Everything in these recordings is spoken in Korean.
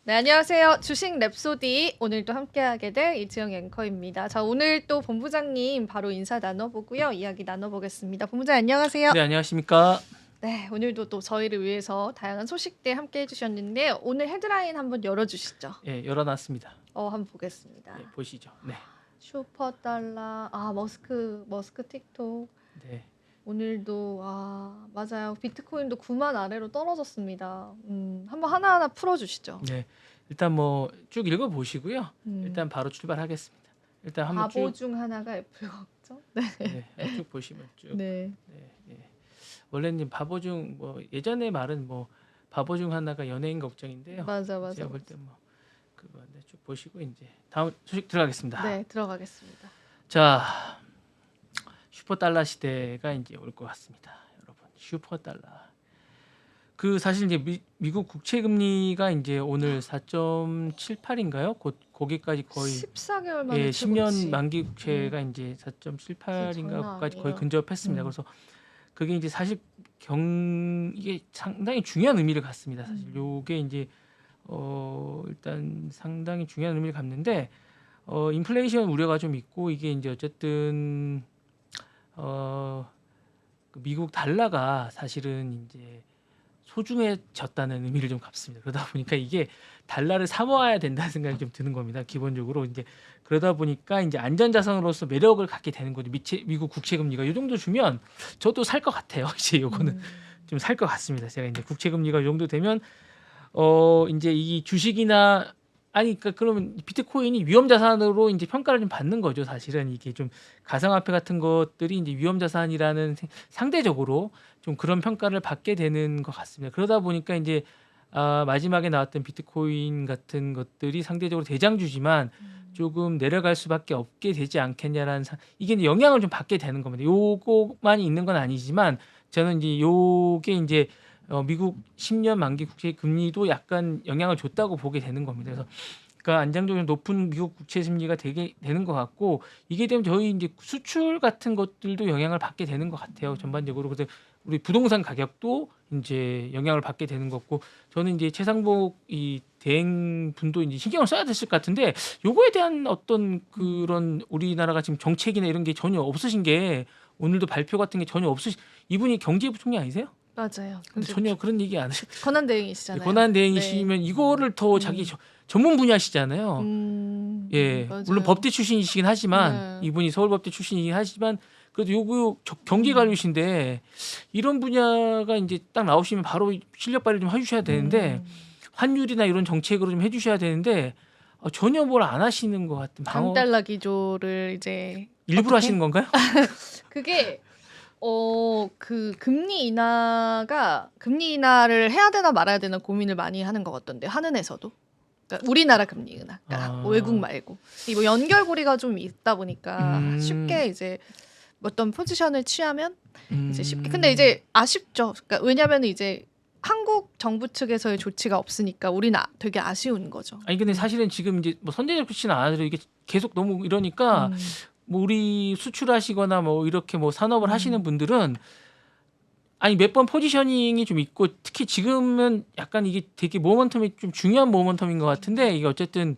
네, 안녕하세요. 주식 랩소디 오늘도 함께하게 될 이지영 앵커입니다. 자, 오늘 또 본부장님 바로 인사 나눠보고요. 이야기 나눠보겠습니다. 본부장 안녕하세요. 네, 안녕하십니까. 네, 오늘도 또 저희를 위해서 다양한 소식들 함께 해주셨는데 오늘 헤드라인 한번 열어주시죠. 예, 열어놨습니다. 한번 보겠습니다. 예, 보시죠. 네. 슈퍼달러, 머스크 틱톡. 네. 오늘도 맞아요. 비트코인도 9만 아래로 떨어졌습니다. 한번 하나하나 풀어주시죠. 네. 일단 뭐 쭉 읽어 보시고요. 음. 일단 바로 출발하겠습니다. 일단 한번 바보 쭉 중 하나가 애플 걱정. 네. 네, 쭉 보시면 쭉. 네. 네. 예. 원래는 바보 중 뭐 예전에 말은 뭐 바보 중 하나가 연예인 걱정인데요. 맞아. 제가 볼 때 뭐 그건데 쭉 보시고 이제 다음 소식 들어가겠습니다. 네, 들어가겠습니다. 자, 슈퍼달러 시대가 이제 올 것 같습니다, 여러분. 슈퍼달러. 그 사실 이제 미국 국채 금리가 이제 오늘 4.78인가요? 곧 거기까지 거의 14개월 만에 예, 10년 최고치. 만기 국채가 이제 장난 4.78인가까지 거의 아니에요. 근접했습니다. 음. 그래서 그게 이제 사실 이게 상당히 중요한 의미를 갖습니다. 사실 요게 이제 일단 상당히 중요한 의미를 갖는데 인플레이션 우려가 좀 있고 이게 이제 어쨌든 그 미국 달러가 사실은 이제 소중해졌다는 의미를 좀 갖습니다. 그러다 보니까 이게 달러를 사 모아야 된다는 생각이 좀 드는 겁니다. 기본적으로 이제 그러다 보니까 이제 안전자산으로서 매력을 갖게 되는 거죠. 미국 국채 금리가 이 정도 주면 저도 살 것 같아요. 이제 요거는 좀 살 것 같습니다. 제가 이제 국채 금리가 이 정도 되면 이제 이 주식이나 그러니까 그러면 비트코인이 위험 자산으로 이제 평가를 좀 받는 거죠. 사실은 이게 좀 가상화폐 같은 것들이 이제 위험 자산이라는 상대적으로 좀 그런 평가를 받게 되는 것 같습니다. 그러다 보니까 이제 마지막에 나왔던 비트코인 같은 것들이 상대적으로 대장주지만 조금 내려갈 수밖에 없게 되지 않겠냐라는 이게 이제 영향을 좀 받게 되는 겁니다. 요거만이 있는 건 아니지만 저는 이제 요게 이제 미국 10년 만기 국채 금리도 약간 영향을 줬다고 보게 되는 겁니다. 그래서 그러니까 안정적으로 높은 미국 국채 금리가 되게 되는 것 같고 이게 되면 저희 이제 수출 같은 것들도 영향을 받게 되는 것 같아요. 전반적으로. 그래서 우리 부동산 가격도 이제 영향을 받게 되는 거고 저는 이제 최상복 이 대행 분도 이제 신경을 써야 됐을 것 같은데 요거에 대한 어떤 그런 우리나라가 지금 정책이나 이런 게 전혀 없으신 게 오늘도 발표 같은 게 전혀 이분이 경제부총리 아니세요? 맞아요. 근데 전혀 그런 얘기 안 하시고 권한 대행이시잖아요. 권한 대행이시면 이거를 더 자기 전문 분야시잖아요. 예, 맞아요. 물론 법대 출신이시긴 하지만 네. 이분이 서울법대 출신이긴 하지만 그래도 요거 경기관료신데 이런 분야가 이제 딱 나오시면 바로 실력 발휘 좀 해주셔야 되는데 환율이나 이런 정책으로 좀 해주셔야 되는데 전혀 뭘 안 하시는 것 같은 강달러 기조를 이제 일부러 어떻게? 하시는 건가요? 그게 그 금리 인하를 해야 되나 말아야 되나 고민을 많이 하는 것 같던데 한은에서도. 그러니까 우리나라 금리 인하, 그러니까 외국 말고 이 뭐 연결고리가 좀 있다 보니까 쉽게 이제 어떤 포지션을 취하면 이제 쉽게. 근데 이제 아쉽죠. 그러니까 왜냐하면 이제 한국 정부 측에서의 조치가 없으니까 우리는 되게 아쉬운 거죠. 아니 근데 사실은 지금 이제 뭐 선제적 조치는 안 하더라도 이게 계속 너무 이러니까 뭐 우리 수출하시거나 뭐 이렇게 뭐 산업을 하시는 분들은 몇 번 포지셔닝이 좀 있고 특히 지금은 약간 이게 되게 모멘텀이 좀 중요한 모멘텀인 것 같은데 이게 어쨌든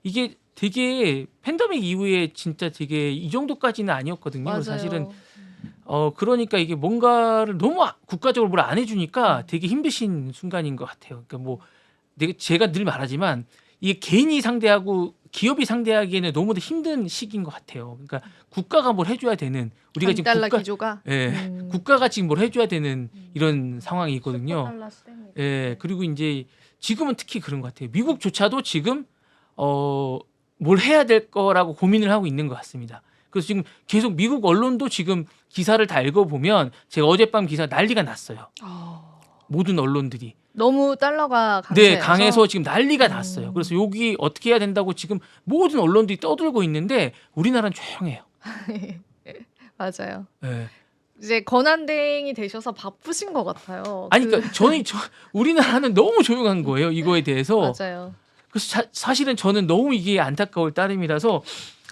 이게 되게 팬데믹 이후에 진짜 되게 이 정도까지는 아니었거든요. 맞아요. 사실은 그러니까 이게 뭔가를 너무 국가적으로 뭘 안 해주니까 되게 힘드신 순간인 것 같아요. 그러니까 뭐 제가 늘 말하지만 이게 개인이 상대하고 기업이 상대하기에는 너무도 힘든 시기인 것 같아요. 그러니까 국가가 뭘 해줘야 되는 우리가 지금 강달러 기조가. 국가가 지금 뭘 해줘야 되는 이런 상황이 있거든요. 슈퍼달러 시대입니다. 예, 그리고 이제 지금은 특히 그런 것 같아요. 미국조차도 지금 뭘 해야 될 거라고 고민을 하고 있는 것 같습니다. 그래서 지금 계속 미국 언론도 지금 기사를 다 읽어보면 제가 어젯밤 기사 난리가 났어요. 모든 언론들이. 너무 달러가 강해서 지금 난리가 났어요. 그래서 여기 어떻게 해야 된다고 지금 모든 언론들이 떠들고 있는데 우리나라는 조용해요. 맞아요. 네. 이제 권한 대행이 되셔서 바쁘신 것 같아요. 그러니까 우리나라는 너무 조용한 거예요. 이거에 대해서. 맞아요. 그래서 사실은 저는 너무 이게 안타까울 따름이라서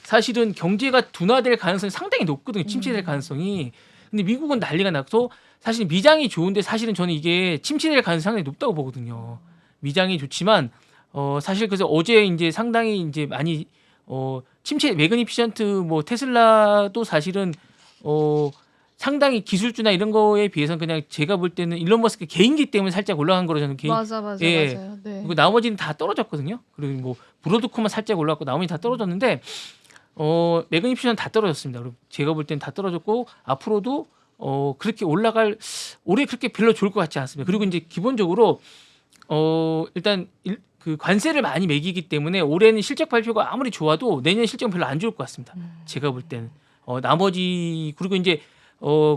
사실은 경제가 둔화될 가능성이 상당히 높거든요. 침체될 가능성이. 근데 미국은 난리가 나서 사실 미장이 좋은데 사실은 저는 이게 침체될 가능성이 상당히 높다고 보거든요. 미장이 좋지만 사실 그래서 어제 이제 상당히 이제 많이 침체 매그니피션트 뭐 테슬라도 사실은 상당히 기술주나 이런 거에 비해서는 그냥 제가 볼 때는 일론 머스크 개인기 때문에 살짝 올라간 거로 저는 맞아 예. 맞아요. 네. 그리고 나머지는 다 떨어졌거든요. 그리고 뭐 브로드코만 살짝 올랐고 나머지 다 떨어졌는데 매그니피션 다 떨어졌습니다. 그리고 제가 볼 때는 다 떨어졌고 앞으로도 그렇게 올라갈 올해 그렇게 별로 좋을 것 같지 않습니다. 그리고 이제 기본적으로 일단 그 관세를 많이 매기기 때문에 올해는 실적 발표가 아무리 좋아도 내년 실적은 별로 안 좋을 것 같습니다. 제가 볼 때는 나머지 그리고 이제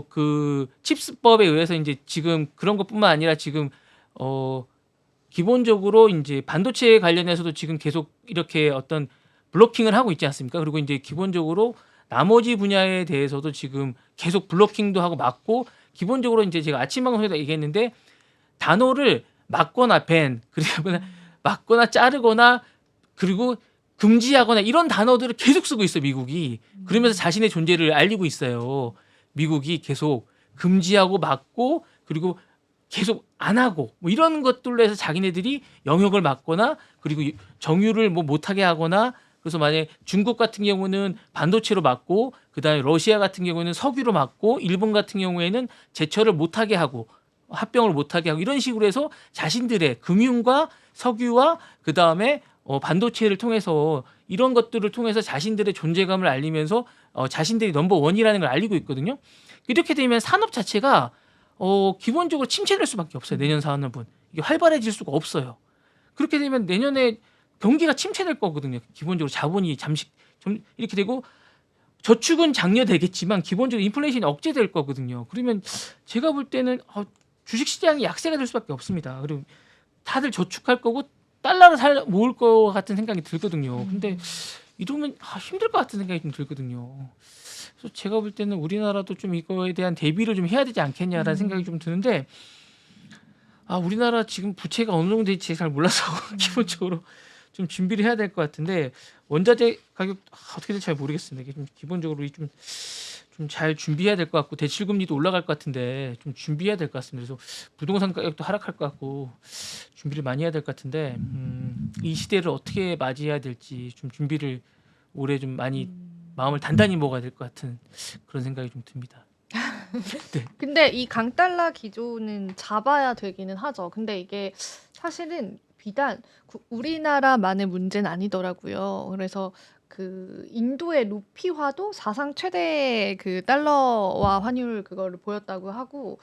그 칩스법에 의해서 이제 지금 그런 것뿐만 아니라 지금 기본적으로 이제 반도체 관련해서도 지금 계속 이렇게 어떤 블로킹을 하고 있지 않습니까? 그리고 이제 기본적으로 나머지 분야에 대해서도 지금 계속 블로킹도 하고 막고 기본적으로 이제 제가 아침 방송에서 얘기했는데 단어를 막거나 그러면 막거나 자르거나 그리고 금지하거나 이런 단어들을 계속 쓰고 있어요, 미국이. 그러면서 자신의 존재를 알리고 있어요. 미국이 계속 금지하고 막고 그리고 계속 안 하고 뭐 이런 것들로 해서 자기네들이 영역을 막거나 그리고 정유를 뭐 못하게 하거나 그래서 만약에 중국 같은 경우는 반도체로 막고 그다음에 러시아 같은 경우는 석유로 막고 일본 같은 경우에는 제철을 못하게 하고 합병을 못하게 하고 이런 식으로 해서 자신들의 금융과 석유와 그다음에 반도체를 통해서 이런 것들을 통해서 자신들의 존재감을 알리면서 자신들이 넘버원이라는 걸 알리고 있거든요. 이렇게 되면 산업 자체가 기본적으로 침체될 수밖에 없어요. 내년 산업은 이게 활발해질 수가 없어요. 그렇게 되면 내년에 경기가 침체될 거거든요. 기본적으로 자본이 잠시 좀 이렇게 되고 저축은 장려되겠지만 기본적으로 인플레이션이 억제될 거거든요. 그러면 제가 볼 때는 주식시장이 약세가 될 수밖에 없습니다. 그리고 다들 저축할 거고 달러를 모을 거 같은 생각이 들거든요. 근데 이러면 힘들 것 같은 생각이 좀 들거든요. 그래서 제가 볼 때는 우리나라도 좀 이거에 대한 대비를 좀 해야 되지 않겠냐라는 생각이 좀 드는데 우리나라 지금 부채가 어느 정도 될지 잘 몰라서 기본적으로 좀 준비를 해야 될 것 같은데 원자재 가격 어떻게 될지 잘 모르겠습니다. 이게 좀 기본적으로 좀 잘 준비해야 될 것 같고 대출금리도 올라갈 것 같은데 좀 준비해야 될 것 같습니다. 그래서 부동산 가격도 하락할 것 같고 준비를 많이 해야 될 것 같은데 이 시대를 어떻게 맞이해야 될지 좀 준비를 올해 좀 많이 마음을 단단히 먹어야 될 것 같은 그런 생각이 좀 듭니다. 근데 이 강달러 기조는 잡아야 되기는 하죠. 근데 이게 사실은 비단 우리나라만의 문제는 아니더라고요. 그래서 그 인도의 루피화도 사상 최대 그 달러화 환율 그거를 보였다고 하고,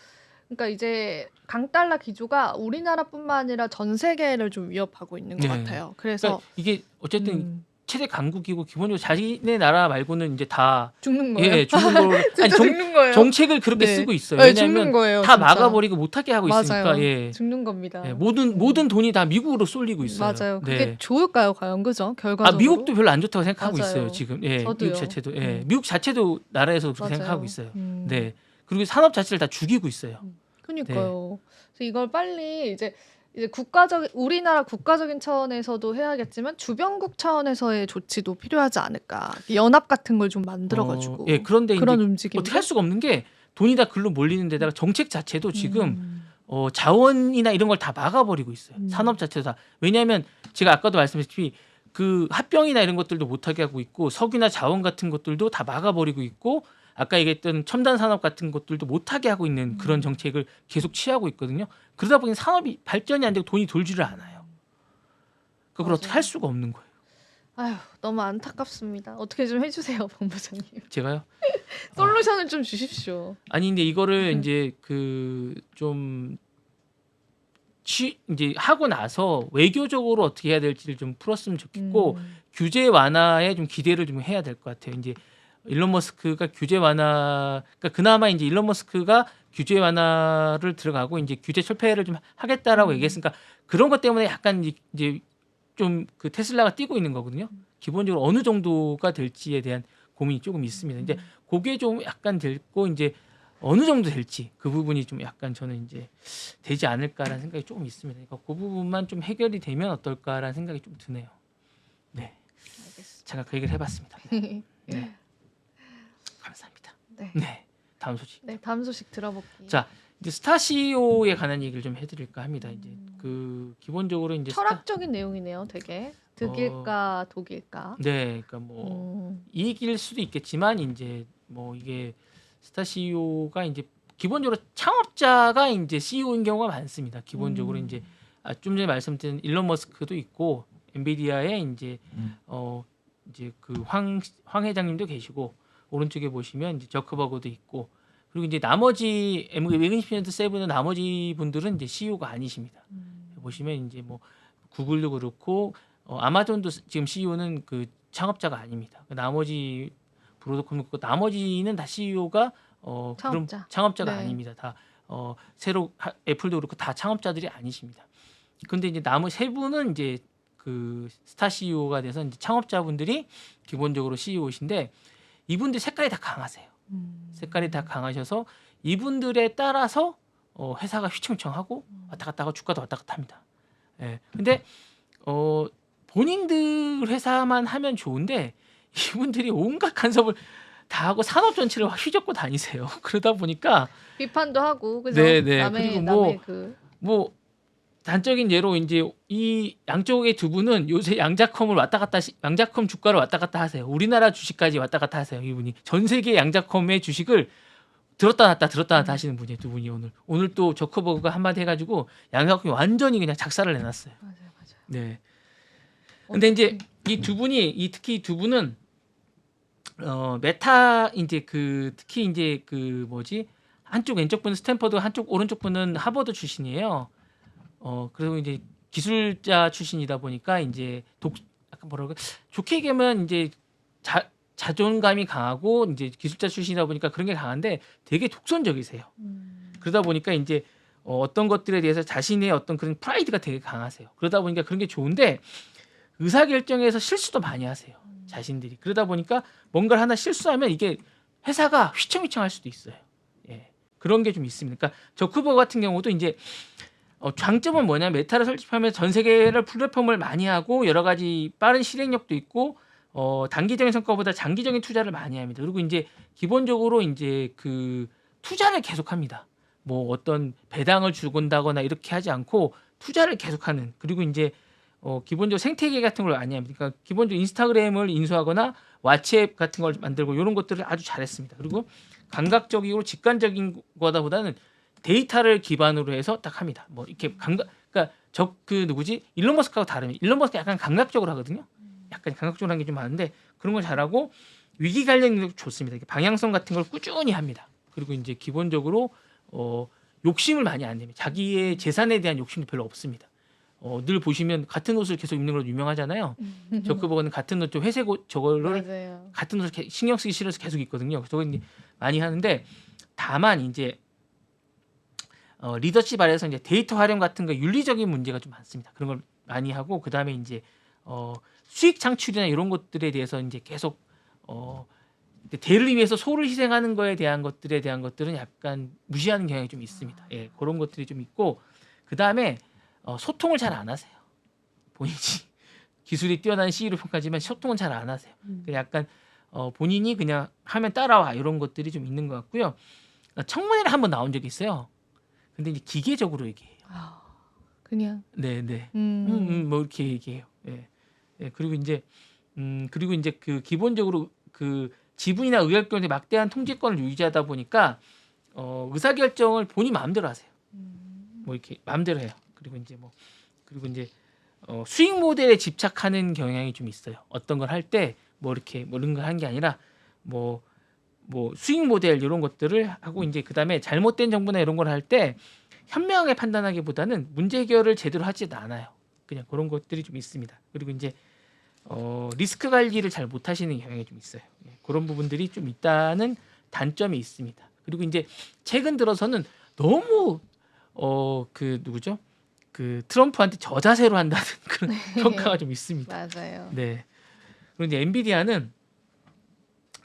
그러니까 이제 강달러 기조가 우리나라뿐만 아니라 전 세계를 좀 위협하고 있는 것 네. 같아요. 그래서 그러니까 이게 어쨌든 음, 최대 강국이고 기본적으로 자기네 나라 말고는 이제 다 죽는 거예요. 죽는 거로 진짜 죽는 거예요. 정책을 그렇게 네. 쓰고 있어요. 네, 죽는 왜냐하면 거예요, 다 진짜. 막아버리고 못하게 하고 있으니까 맞아요. 죽는 겁니다. 모든 돈이 다 미국으로 쏠리고 있어요. 맞아요. 그게 네. 좋을까요, 과연? 그죠? 결과적으로. 미국도 별로 안 좋다고 생각하고 맞아요. 있어요. 지금 미국 저도요. 자체도 미국 자체도 나라에서 그렇게 맞아요. 생각하고 있어요. 네. 그리고 산업 자체를 다 죽이고 있어요. 그러니까요. 그래서 이걸 빨리 이제 우리나라 국가적인 차원에서도 해야겠지만 주변국 차원에서의 조치도 필요하지 않을까. 연합 같은 걸 좀 만들어가지고. 그런데 그런 이제 움직임. 어떻게 할 수가 없는 게 돈이 다 글로 몰리는 데다가 정책 자체도 지금 자원이나 이런 걸 다 막아버리고 있어요. 산업 자체도 다. 왜냐하면 제가 아까도 말씀드렸듯이 그 합병이나 이런 것들도 못하게 하고 있고 석유나 자원 같은 것들도 다 막아버리고 있고 아까 얘기했던 첨단 산업 같은 것들도 못하게 하고 있는 그런 정책을 계속 취하고 있거든요. 그러다 보니 산업이 발전이 안 되고 돈이 돌지를 않아요. 그걸 맞아요. 어떻게 할 수가 없는 거예요. 아휴, 너무 안타깝습니다. 어떻게 좀 해주세요, 본부장님. 제가요? 솔루션을 좀 주십시오. 아니 근데 이거를 이제 그 좀 이제 하고 나서 외교적으로 어떻게 해야 될지를 좀 풀었으면 좋겠고 규제 완화에 좀 기대를 좀 해야 될 것 같아요. 이제 일론 머스크가 규제 완화, 그러니까 그나마 이제 일론 머스크가 규제 완화를 들어가고 이제 규제 철폐를 좀 하겠다라고 얘기했으니까 그런 것 때문에 약간 이제 좀 그 테슬라가 뛰고 있는 거거든요. 기본적으로 어느 정도가 될지에 대한 고민이 조금 있습니다. 이제 그게 좀 약간 됐고 이제 어느 정도 될지 그 부분이 좀 약간 저는 이제 되지 않을까라는 생각이 조금 있습니다. 그러니까 그 부분만 좀 해결이 되면 어떨까라는 생각이 좀 드네요. 네, 알겠습니다. 제가 그 얘기를 해봤습니다. 네, 감사합니다. 네. 네, 다음 소식. 네, 다음 소식 들어볼게요. 자, 이제 스타시오에 관한 얘기를 좀 해드릴까 합니다. 이제 그 기본적으로 이제 철학적인 내용이네요, 되게. 득일까 독일까. 네, 그러니까 뭐 이익일 수도 있겠지만 이제 뭐 이게 스타 CEO가 이제 기본적으로 창업자가 이제 CEO인 경우가 많습니다. 기본적으로 이제 좀 전에 말씀드린 일론 머스크도 있고 엔비디아의 이제 이제 그 황 회장님도 계시고 오른쪽에 보시면 이제 저커버그도 있고 그리고 이제 나머지 매그니피션트 세븐은 나머지 분들은 이제 CEO가 아니십니다. 보시면 이제 뭐 구글도 그렇고 아마존도 지금 CEO는 그 창업자가 아닙니다. 나머지 브로드컴 그렇고 나머지는 다 CEO가 그런 창업자가 네. 아닙니다. 다 새로 애플도 그렇고 다 창업자들이 아니십니다. 근데 이제 나머지 세 분은 이제 그 스타 CEO가 돼서 이제 창업자분들이 기본적으로 CEO이신데 이분들 색깔이 다 강하세요. 색깔이 다 강하셔서 이분들에 따라서 회사가 휘청휘청하고 왔다 갔다 하고 주가도 왔다 갔다 합니다. 예. 근데 본인들 회사만 하면 좋은데 이분들이 온갖 간섭을 다 하고 산업 전체를 휘젓고 다니세요. 그러다 보니까 비판도 하고 그죠? 네네. 남의, 그리고 남의 그 뭐 단적인 예로 이제 이 양쪽의 두 분은 요새 양자컴을 양자컴 주가를 왔다 갔다 하세요. 우리나라 주식까지 왔다 갔다 하세요. 이분이 전 세계 양자컴의 주식을 들었다 놨다 하시는 분이에요. 두 분이 오늘 또 저커버그가 한마디 해가지고 양자컴이 완전히 그냥 작사를 내놨어요. 맞아요. 네. 근데 이제 이 두 분이 특히 두 분은 메타 이제 그 특히 이제 그 뭐지 한쪽 왼쪽 분은 스탠퍼드 한쪽 오른쪽 분은 하버드 출신이에요. 그리고 이제 기술자 출신이다 보니까 이제 약간 뭐라고 좋게 얘기하면 이제 자존감이 강하고 이제 기술자 출신이다 보니까 그런 게 강한데 되게 독선적이세요. 그러다 보니까 이제 어떤 것들에 대해서 자신의 어떤 그런 프라이드가 되게 강하세요. 그러다 보니까 그런 게 좋은데 의사결정에서 실수도 많이 하세요. 자신들이. 그러다 보니까 뭔가를 하나 실수하면 이게 회사가 휘청휘청할 수도 있어요. 예. 그런 게 좀 있습니다. 그러니까 저커버그 같은 경우도 이제 장점은 뭐냐 메타를 설립하면서 전 세계를 플랫폼을 많이 하고 여러 가지 빠른 실행력도 있고 단기적인 성과보다 장기적인 투자를 많이 합니다. 그리고 이제 기본적으로 이제 그 투자를 계속합니다. 뭐 어떤 배당을 주곤다거나 이렇게 하지 않고 투자를 계속하는 그리고 이제 기본적으로 생태계 같은 걸 많이 합니다. 그러니까 기본적으로 인스타그램을 인수하거나 왓츠앱 같은 걸 만들고 이런 것들을 아주 잘했습니다. 그리고 감각적이고 직관적인 거다보다는 데이터를 기반으로 해서 딱 합니다. 뭐 이렇게 그러니까 그 누구지 일론 머스크하고 다르면 일론 머스크 약간 감각적으로 하거든요. 약간 감각적으로 하는 게 좀 많은데 그런 걸 잘하고 위기 관리력도 좋습니다. 방향성 같은 걸 꾸준히 합니다. 그리고 이제 기본적으로 욕심을 많이 안 냅니다. 자기의 재산에 대한 욕심도 별로 없습니다. 늘 보시면 같은 옷을 계속 입는 걸로 유명하잖아요. 저커버그는 같은 옷, 회색 옷 저거를 맞아요. 같은 옷을 신경 쓰기 싫어서 계속 입거든요. 저거 많이 하는데 다만 이제 리더십 아래에서 이제 데이터 활용 같은 거 윤리적인 문제가 좀 많습니다. 그런 걸 많이 하고 그 다음에 이제 수익 창출이나 이런 것들에 대해서 이제 계속 대를 위해서 소를 희생하는 거에 대한 것들에 대한 것들은 약간 무시하는 경향이 좀 있습니다. 예, 그런 것들이 좀 있고 그 다음에 소통을 잘 안 하세요. 본인이 기술이 뛰어난 CEO로 평가지만 소통은 잘 안 하세요. 약간 본인이 그냥 하면 따라와 이런 것들이 좀 있는 것 같고요. 청문회를 한번 나온 적이 있어요. 근데 이제 기계적으로 얘기해요. 그냥 네네. 뭐 이렇게 얘기해요. 예. 예. 그리고 이제 그 기본적으로 그 지분이나 의결권의 막대한 통제권을 유지하다 보니까 의사결정을 본인 마음대로 하세요. 뭐 이렇게 마음대로 해요. 그리고 이제 수익 모델에 집착하는 경향이 좀 있어요. 어떤 걸 할 때 뭐 이렇게 뭐 이런 걸 한 게 아니라 뭐 수익 모델 이런 것들을 하고 이제 그다음에 잘못된 정보나 이런 걸 할 때 현명하게 판단하기보다는 문제 해결을 제대로 하지도 않아요. 그냥 그런 것들이 좀 있습니다. 그리고 이제 리스크 관리를 잘 못하시는 경향이 좀 있어요. 그런 부분들이 좀 있다는 단점이 있습니다. 그리고 이제 최근 들어서는 너무 그 누구죠? 그 트럼프한테 저자세로 한다는 그런 평가가 좀 있습니다. 맞아요. 네. 그런데 엔비디아는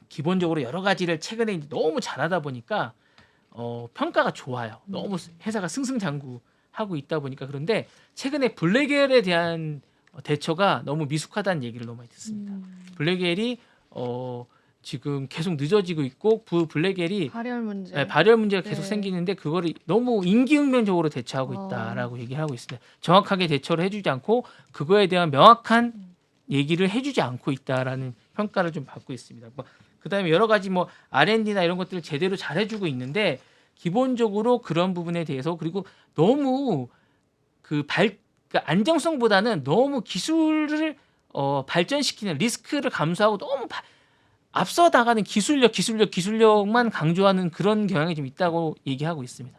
기본적으로 여러 가지를 최근에 이제 너무 잘하다 보니까 평가가 좋아요. 너무 회사가 승승장구하고 있다 보니까 그런데 최근에 블랙웰에 대한 대처가 너무 미숙하다는 얘기를 너무 많이 듣습니다. 블랙웰이 지금 계속 늦어지고 있고 블랙엘이 발열 문제. 발열 문제가 계속 네. 생기는데 그거를 너무 임기응변적으로 대처하고 있다라고 얘기를 하고 있습니다. 정확하게 대처를 해주지 않고 그거에 대한 명확한 얘기를 해주지 않고 있다라는 평가를 좀 받고 있습니다. 그다음에 여러 가지 뭐 R&D나 이런 것들을 제대로 잘해주고 있는데 기본적으로 그런 부분에 대해서 그리고 너무 그러니까 안정성보다는 너무 기술을 발전시키는 리스크를 감수하고 너무 앞서 나가는 기술력만 강조하는 그런 경향이 좀 있다고 얘기하고 있습니다.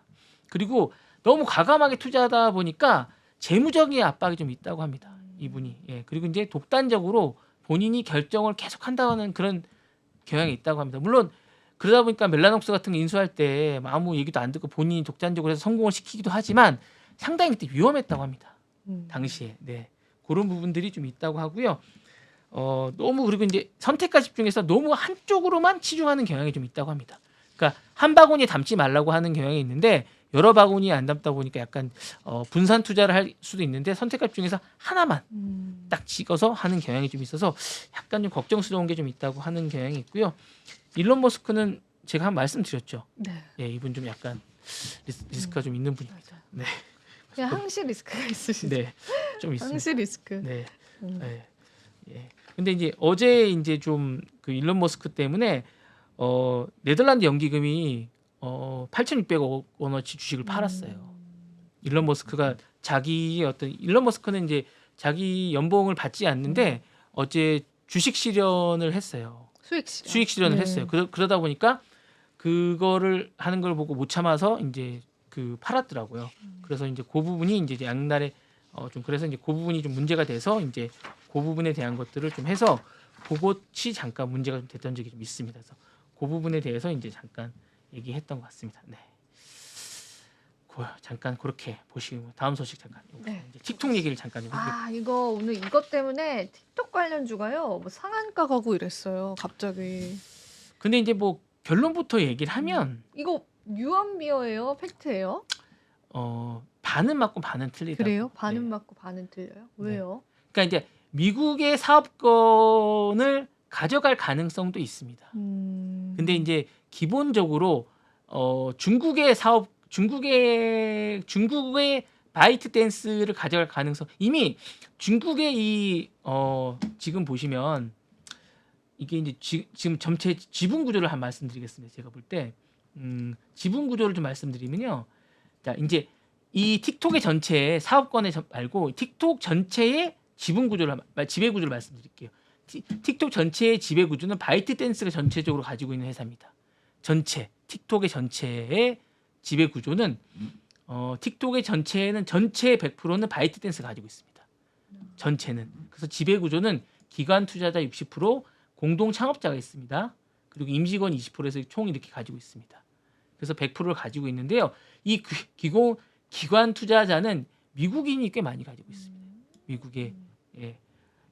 그리고 너무 과감하게 투자하다 보니까 재무적인 압박이 좀 있다고 합니다. 이분이. 예. 그리고 이제 독단적으로 본인이 결정을 계속 한다는 그런 경향이 있다고 합니다. 물론 그러다 보니까 멜라녹스 같은 거 인수할 때 아무 얘기도 안 듣고 본인이 독단적으로 해서 성공을 시키기도 하지만 상당히 그때 위험했다고 합니다. 당시에. 네. 그런 부분들이 좀 있다고 하고요. 너무 그리고 이제 선택과 집중해서 너무 한쪽으로만 치중하는 경향이 좀 있다고 합니다. 그러니까 한 바구니에 담지 말라고 하는 경향이 있는데 여러 바구니에 안 담다 보니까 약간 분산 투자를 할 수도 있는데 선택과 집중해서 하나만 딱 찍어서 하는 경향이 좀 있어서 약간 좀 걱정스러운 게 좀 있다고 하는 경향이 있고요. 일론 머스크는 제가 한 말씀드렸죠. 네. 예, 이분 좀 약간 리스크가 좀 있는 분입니다. 네. 그냥 항시 리스크가 있으시죠. 네, 좀 있습니다. 항시 리스크. 네. 네. 예. 근데 이제 어제 이제 좀 그 일론 머스크 때문에 네덜란드 연기금이 8,600억 원어치 주식을 팔았어요. 일론 머스크가 일론 머스크는 이제 자기 연봉을 받지 않는데 어제 주식 실현을 했어요. 수익 실현을 했어요. 그러다 보니까 그거를 하는 걸 보고 못 참아서 이제 팔았더라고요. 그래서 이제 그 부분이 이제 양날에 좀 그래서 이제 그 부분이 좀 문제가 돼서 이제 그 부분에 대한 것들을 좀 해서 그것이 잠깐 문제가 좀 됐던 적이 좀 있습니다. 그래서 그 부분에 대해서 이제 잠깐 얘기했던 것 같습니다. 네. 잠깐 그렇게 보시고 다음 소식 잠깐. 네. 이제 틱톡 얘기를 잠깐 좀 해볼게요. 이거 오늘 이것 때문에 틱톡 관련주가요. 뭐 상한가 가고 이랬어요. 갑자기. 근데 이제 뭐 결론부터 얘기를 하면 이거 유언비어예요? 팩트예요? 반은 맞고 반은 틀리다. 그래요? 반은 맞고 반은 틀려요? 왜요? 그러니까 이제 미국의 사업권을 가져갈 가능성도 있습니다. 근데 이제 기본적으로 중국의 바이트 댄스를 가져갈 가능성 이미 중국의 지금 보시면 이게 이제 지금 전체 지분 구조를 한 말씀드리겠습니다. 제가 볼 때 지분 구조를 좀 말씀드리면요. 자, 이제 이 틱톡의 전체의 사업권에 말고 틱톡 전체의 지배 구조를 말씀드릴게요. 틱톡 전체의 지배 구조는 바이트 댄스가 전체적으로 가지고 있는 회사입니다. 틱톡의 전체의 지배 구조는 틱톡의 전체의 100%는 바이트 댄스가 가지고 있습니다. 전체는. 그래서 지배 구조는 기관 투자자 60%, 공동 창업자가 있습니다. 그리고 임직원 20%에서 총 이렇게 가지고 있습니다. 그래서 100%를 가지고 있는데요. 이 기관 투자자는 미국인이 꽤 많이 가지고 있습니다.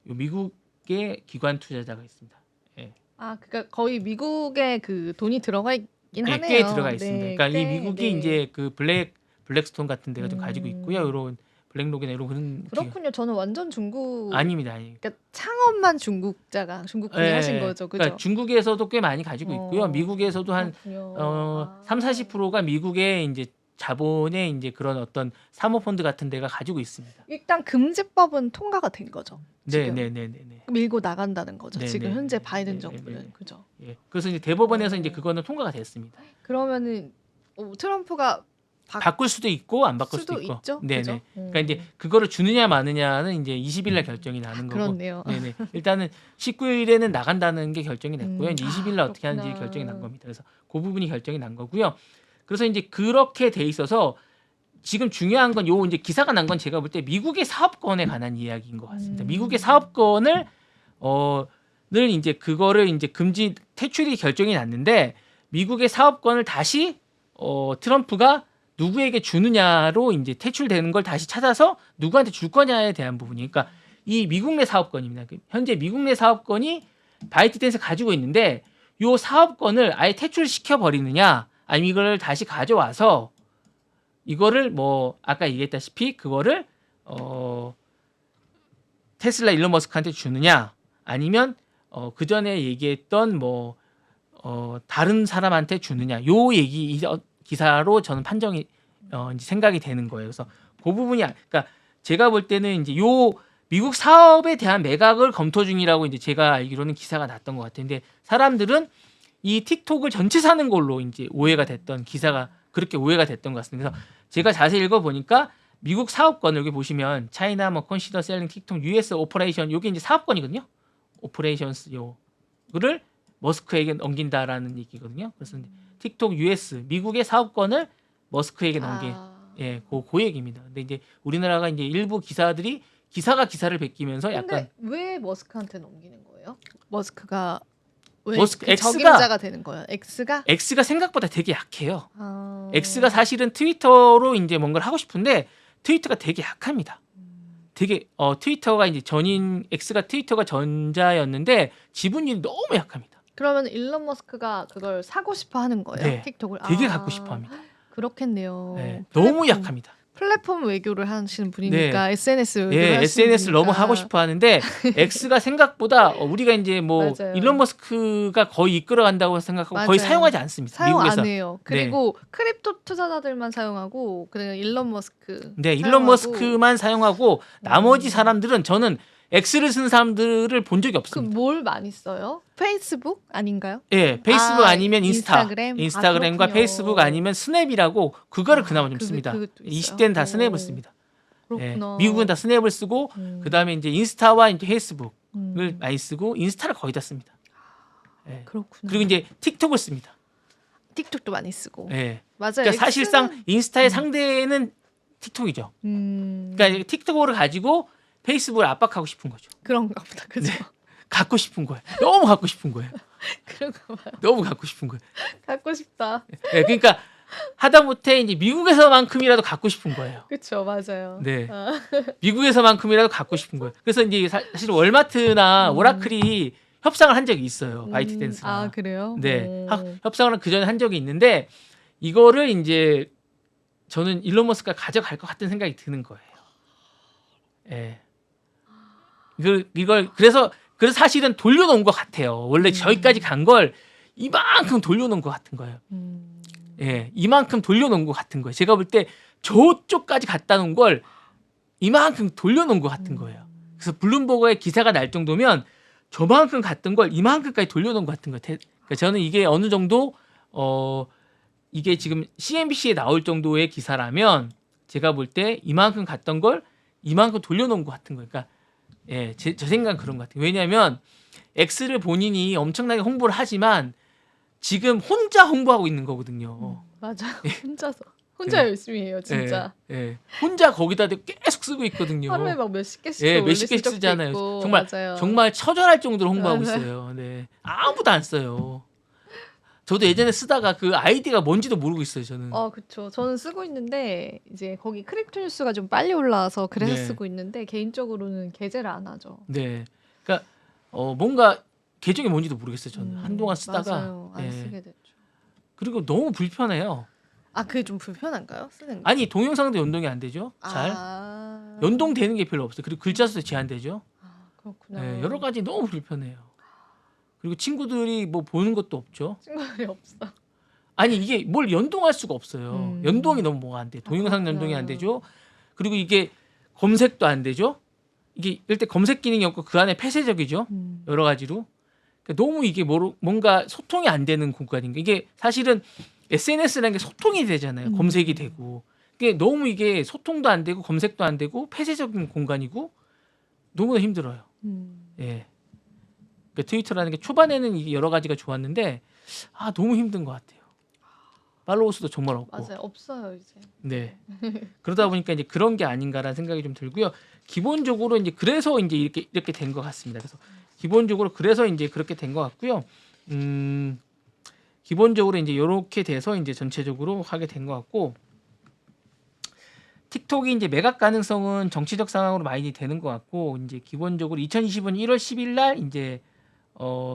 미국의 기관 투자자가 있습니다. 예. 그러니까 거의 미국에 그 돈이 들어가 있긴 하네요. 꽤 들어가 있습니다. 네, 그러니까 이 미국이 이제 그 블랙스톤 같은 데가 좀 가지고 있고요. 이런 블랙록이나 이런 그런 그렇군요. 저는 완전 중국 아닙니다. 그러니까 창업만 중국 분이 하신 거죠. 그죠? 그러니까 중국에서도 꽤 많이 가지고 있고요. 미국에서도 한 30-40%가 미국의 이제 자본의 이제 그런 어떤 사모펀드 같은 데가 가지고 있습니다. 일단 금지법은 통과가 된 거죠. 지금. 네. 밀고 나간다는 거죠. 지금 현재 바이든 네, 정부는. 그죠? 예. 그래서 이제 대법원에서 이제 그거는 통과가 됐습니다. 그러면은 트럼프가 바꿀 수도 있고 안 바꿀 수도 있고. 있죠. 네네. 그죠? 그러니까 이제 그거를 주느냐 마느냐는 이제 20일 날 결정이 나는 거고. 그렇네요. 네네. 일단은 19일에는 나간다는 게 결정이 됐고요. 이제 20일 날 어떻게 그렇구나. 하는지 결정이 난 겁니다. 그래서 그 부분이 결정이 난 거고요. 그래서 이제 그렇게 돼 있어서 지금 중요한 건 요 이제 기사가 난 건 제가 볼 때 미국의 사업권에 관한 이야기인 것 같습니다. 미국의 사업권을 늘 이제 그거를 이제 금지 퇴출이 결정이 났는데 미국의 사업권을 다시 트럼프가 누구에게 주느냐로 이제 퇴출되는 걸 다시 찾아서 누구한테 줄 거냐에 대한 부분이. 그러니까 이 미국 내 사업권입니다. 현재 미국 내 사업권이 바이트댄스 가지고 있는데 요 사업권을 아예 퇴출시켜 버리느냐 아니면 이걸 다시 가져와서 이거를 뭐 아까 얘기했다시피 그거를 테슬라 일론 머스크한테 주느냐 아니면 그 전에 얘기했던 뭐 다른 사람한테 주느냐 요 기사로 저는 판정이 이제 생각이 되는 거예요. 그래서 그 부분이 그러니까 제가 볼 때는 이제 요 미국 사업에 대한 매각을 검토 중이라고 이제 제가 알기로는 기사가 났던 것 같아요. 근데 사람들은 이 틱톡을 전체 사는 걸로 이제 오해가 됐던 기사가 그렇게 오해가 됐던 것 같습니다. 그래서 제가 자세히 읽어보니까 미국 사업권 여기 보시면 차이나 뭐 컨시더 셀링 틱톡 US 오퍼레이션 요게 이제 사업권이거든요. 오퍼레이션스 요를 머스크에게 넘긴다라는 얘기거든요. 그래서 틱톡 US 미국의 사업권을 머스크에게 넘긴 그 얘기입니다. 근데 이제 우리나라가 이제 일부 기사들이 기사가 기사를 베끼면서 약간 근데 왜 머스크한테 넘기는 거예요? 머스크가 왜 머스크 그 적임자가 되는 거예요? X가 생각보다 되게 약해요. X가 사실은 트위터로 이제 뭔가를 하고 싶은데 트위터가 되게 약합니다. 되게 트위터가 이제 X가 트위터가 전자였는데 지분율이 너무 약합니다. 그러면 일론 머스크가 그걸 사고 싶어 하는 거예요? 네, 틱톡을 되게 갖고 싶어 합니다. 그렇겠네요. 네, 너무 약합니다. 플랫폼 외교를 하시는 분이니까 SNS 외교를 네, 하시는 SNS를 분이니까. 너무 하고 싶어 하는데 X가 생각보다 우리가 이제 뭐 맞아요. 일론 머스크가 거의 이끌어간다고 생각하고 거의 맞아요. 사용하지 않습니다. 사용 미국에서. 안 해요. 그리고 크립토 투자자들만 사용하고 그냥 일론 머스크 네, 일론 사용하고. 머스크만 사용하고 나머지 사람들은 저는 X를 쓴 사람들을 본 적이 그 없습니다. 뭘 많이 써요? 페이스북 아닌가요? 예, 페이스북 아니면 인스타그램? 인스타그램과 그렇군요. 페이스북 아니면 스냅이라고 그거를 그나마 좀 그게 씁니다. 그것도 있어요? 20대는 다 스냅을 씁니다. 그렇구나. 미국은 다 스냅을 쓰고 그다음에 이제 인스타와 이제 페이스북을 많이 쓰고 인스타를 거의 다 씁니다. 예. 그렇구나. 그리고 이제 틱톡을 씁니다. 틱톡도 많이 쓰고. 예. 맞아요. 그러니까 사실상 인스타의 상대는 틱톡이죠. 그러니까 틱톡을 가지고 페이스북을 압박하고 싶은 거죠. 그런가 보다. 그죠? 갖고 싶은 거예요. 너무 갖고 싶은 거예요. 그런가 봐요. 너무 갖고 싶은 거예요. 갖고 싶다. 예, 그러니까 하다못해 이제 미국에서만큼이라도 갖고 싶은 거예요. 그렇죠. 맞아요. 네. 미국에서만큼이라도 갖고 싶은 거예요. 그래서 이제 사실 월마트나 오라클이 협상을 한 적이 있어요. 바이트댄스랑. 아, 그래요? 네. 협상을 그 전에 한 적이 있는데 이거를 이제 저는 일론 머스크가 가져갈 것 같은 생각이 드는 거예요. 예. 이걸 그래서 사실은 돌려놓은 것 같아요. 원래 저기까지 간 걸 이만큼 돌려놓은 것 같은 거예요. 예, 이만큼 돌려놓은 것 같은 거예요. 제가 볼 때 저쪽까지 갖다 놓은 걸 이만큼 돌려놓은 것 같은 거예요. 그래서 블룸버그의 기사가 날 정도면 저만큼 갔던 걸 이만큼까지 돌려놓은 것 같은 거예요. 그러니까 저는 이게 어느 정도 이게 지금 CNBC에 나올 정도의 기사라면 제가 볼 때 이만큼 갔던 걸 이만큼 돌려놓은 것 같은 거예요. 그러니까 예, 제 생각은 그런 것 같아요. 왜냐하면 X를 본인이 엄청나게 홍보를 하지만 지금 혼자 홍보하고 있는 거거든요. 맞아요. 혼자 열심히 해요, 진짜. 예. 혼자 거기다 계속 쓰고 있거든요. 하루에 막 몇십 개씩 몇십 개씩 쓰잖아요. 있고. 정말 맞아요. 정말 처절할 정도로 홍보하고 맞아요. 있어요. 네. 아무도 안 써요. 저도 예전에 쓰다가 그 아이디가 뭔지도 모르고 있어요, 저는. 그렇죠. 저는 쓰고 있는데 이제 거기 크립토 뉴스가 좀 빨리 올라와서 그래서 네. 쓰고 있는데 개인적으로는 게재를 안 하죠. 네. 그러니까 뭔가 계정이 뭔지도 모르겠어요, 저는. 한동안 쓰다가 맞아요. 안 쓰게 됐죠. 그리고 너무 불편해요. 그게 좀 불편한가요? 쓰는 게? 아니, 동영상도 연동이 안 되죠. 잘. 연동되는 게 별로 없어요. 그리고 글자 수도 제한되죠. 그렇구나. 네, 여러 가지 너무 불편해요. 그리고 친구들이 뭐 보는 것도 없죠. 친구들이 없어. 아니 이게 뭘 연동할 수가 없어요. 연동이 너무 뭐가 안 돼. 동영상 그렇구나. 연동이 안 되죠. 그리고 이게 검색도 안 되죠. 이게 일단 검색 기능이 없고 그 안에 폐쇄적이죠. 여러 가지로. 그러니까 너무 이게 뭔가 소통이 안 되는 공간인 게 이게 사실은 SNS라는 게 소통이 되잖아요. 검색이 되고. 이게 너무 이게 소통도 안 되고 검색도 안 되고 폐쇄적인 공간이고 너무나 힘들어요. 예. 그러니까 트위터라는 게 초반에는 이게 여러 가지가 좋았는데 너무 힘든 것 같아요. 팔로워 수도 정말 없고. 맞아요. 없어요 이제. 네. 그러다 보니까 이제 그런 게 아닌가라는 생각이 좀 들고요. 기본적으로 이제 그래서 이제 이렇게 된 것 같습니다. 그래서 기본적으로 그래서 이제 그렇게 된 것 같고요. 기본적으로 이제 이렇게 돼서 이제 전체적으로 하게 된 것 같고. 틱톡이 이제 매각 가능성은 정치적 상황으로 많이 되는 것 같고 이제 기본적으로 2025년 1월 10일 날 이제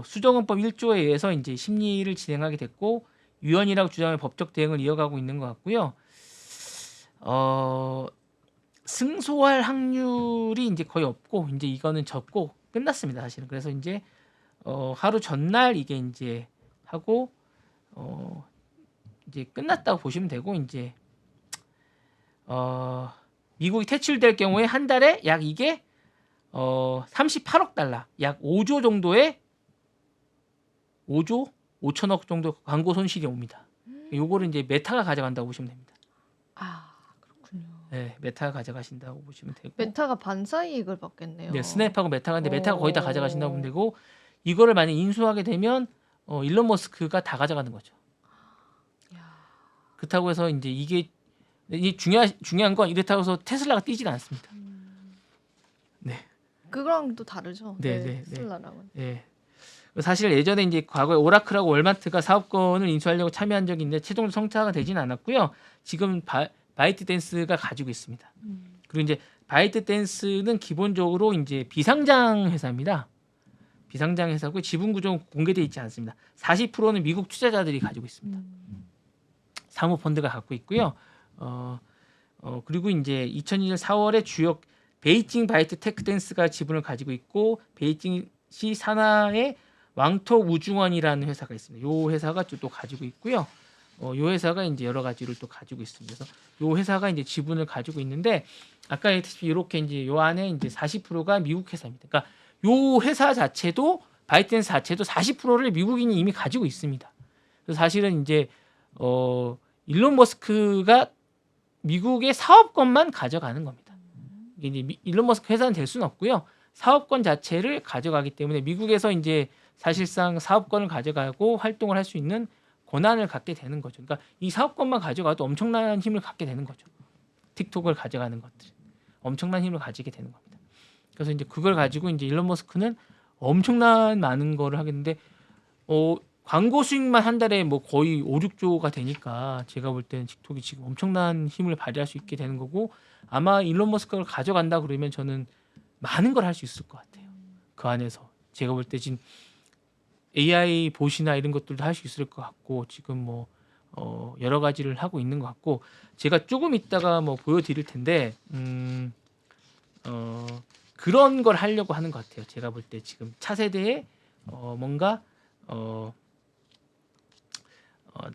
수정헌법 1조에 의해서 이제 심리를 진행하게 됐고 위헌이라고 주장의 법적 대응을 이어가고 있는 것 같고요. 승소할 확률이 이제 거의 없고 이제 이거는 접고 끝났습니다 사실은. 그래서 이제 하루 전날 이게 이제 하고 이제 끝났다고 보시면 되고 이제 미국이 퇴출될 경우에 한 달에 약 이게 38억 달러, 약 5조 정도의 5조 5천억 정도 광고 손실이 옵니다. 요거를 이제 메타가 가져간다고 보시면 됩니다. 아 그렇군요. 네, 메타가 가져가신다고 보시면 되고. 메타가 반사 이익을 받겠네요. 네, 스냅하고 메타가 근데 메타가 거의 다 가져가신다고 보면 오. 되고 이거를 만약 인수하게 되면 일론 머스크가 다 가져가는 거죠. 야. 그렇다고 해서 이제 이게 중요한 건 이렇다고 해서 테슬라가 뛰지는 않습니다. 네. 그거랑 또 다르죠. 네. 테슬라랑은. 예. 사실 예전에 이제 과거에 오라클하고 월마트가 사업권을 인수하려고 참여한 적이 있는데 최종 성사가 되지는 않았고요. 지금 바이트댄스가 가지고 있습니다. 그리고 이제 바이트댄스는 기본적으로 이제 비상장 회사입니다. 비상장 회사고 지분 구조는 공개되어 있지 않습니다. 40%는 미국 투자자들이 가지고 있습니다. 사모펀드가 갖고 있고요. 그리고 이제 2002년 4월에 주요 베이징 바이트 테크댄스가 지분을 가지고 있고 베이징시 산하의 왕토 우중원이라는 회사가 있습니다. 이 회사가 또 가지고 있고요. 이 회사가 이제 여러 가지를 또 가지고 있습니다. 그래서 이 회사가 이제 지분을 가지고 있는데 아까 얘기했듯이 이렇게 이제 요 안에 이제 40%가 미국 회사입니다. 그러니까 요 회사 자체도 바이트댄스 자체도 40%를 미국인이 이미 가지고 있습니다. 그래서 사실은 이제 일론 머스크가 미국의 사업권만 가져가는 겁니다. 이게 이제 일론 머스크 회사는 될 수는 없고요. 사업권 자체를 가져가기 때문에 미국에서 이제 사실상 사업권을 가져가고 활동을 할 수 있는 권한을 갖게 되는 거죠. 그러니까 이 사업권만 가져가도 엄청난 힘을 갖게 되는 거죠. 틱톡을 가져가는 것들 엄청난 힘을 가지게 되는 겁니다. 그래서 이제 그걸 가지고 이제 일론 머스크는 엄청난 많은 거를 하겠는데 광고 수익만 한 달에 뭐 거의 5, 6조가 되니까 제가 볼 때는 틱톡이 지금 엄청난 힘을 발휘할 수 있게 되는 거고 아마 일론 머스크를 가져간다 그러면 저는 많은 걸 할 수 있을 것 같아요. 그 안에서 제가 볼 때 지금 AI 봇이나 이런 것들도 할 수 있을 것 같고 지금 뭐 여러 가지를 하고 있는 것 같고 제가 조금 이따가 뭐 보여드릴 텐데 그런 걸 하려고 하는 것 같아요. 제가 볼 때 지금 차세대에 뭔가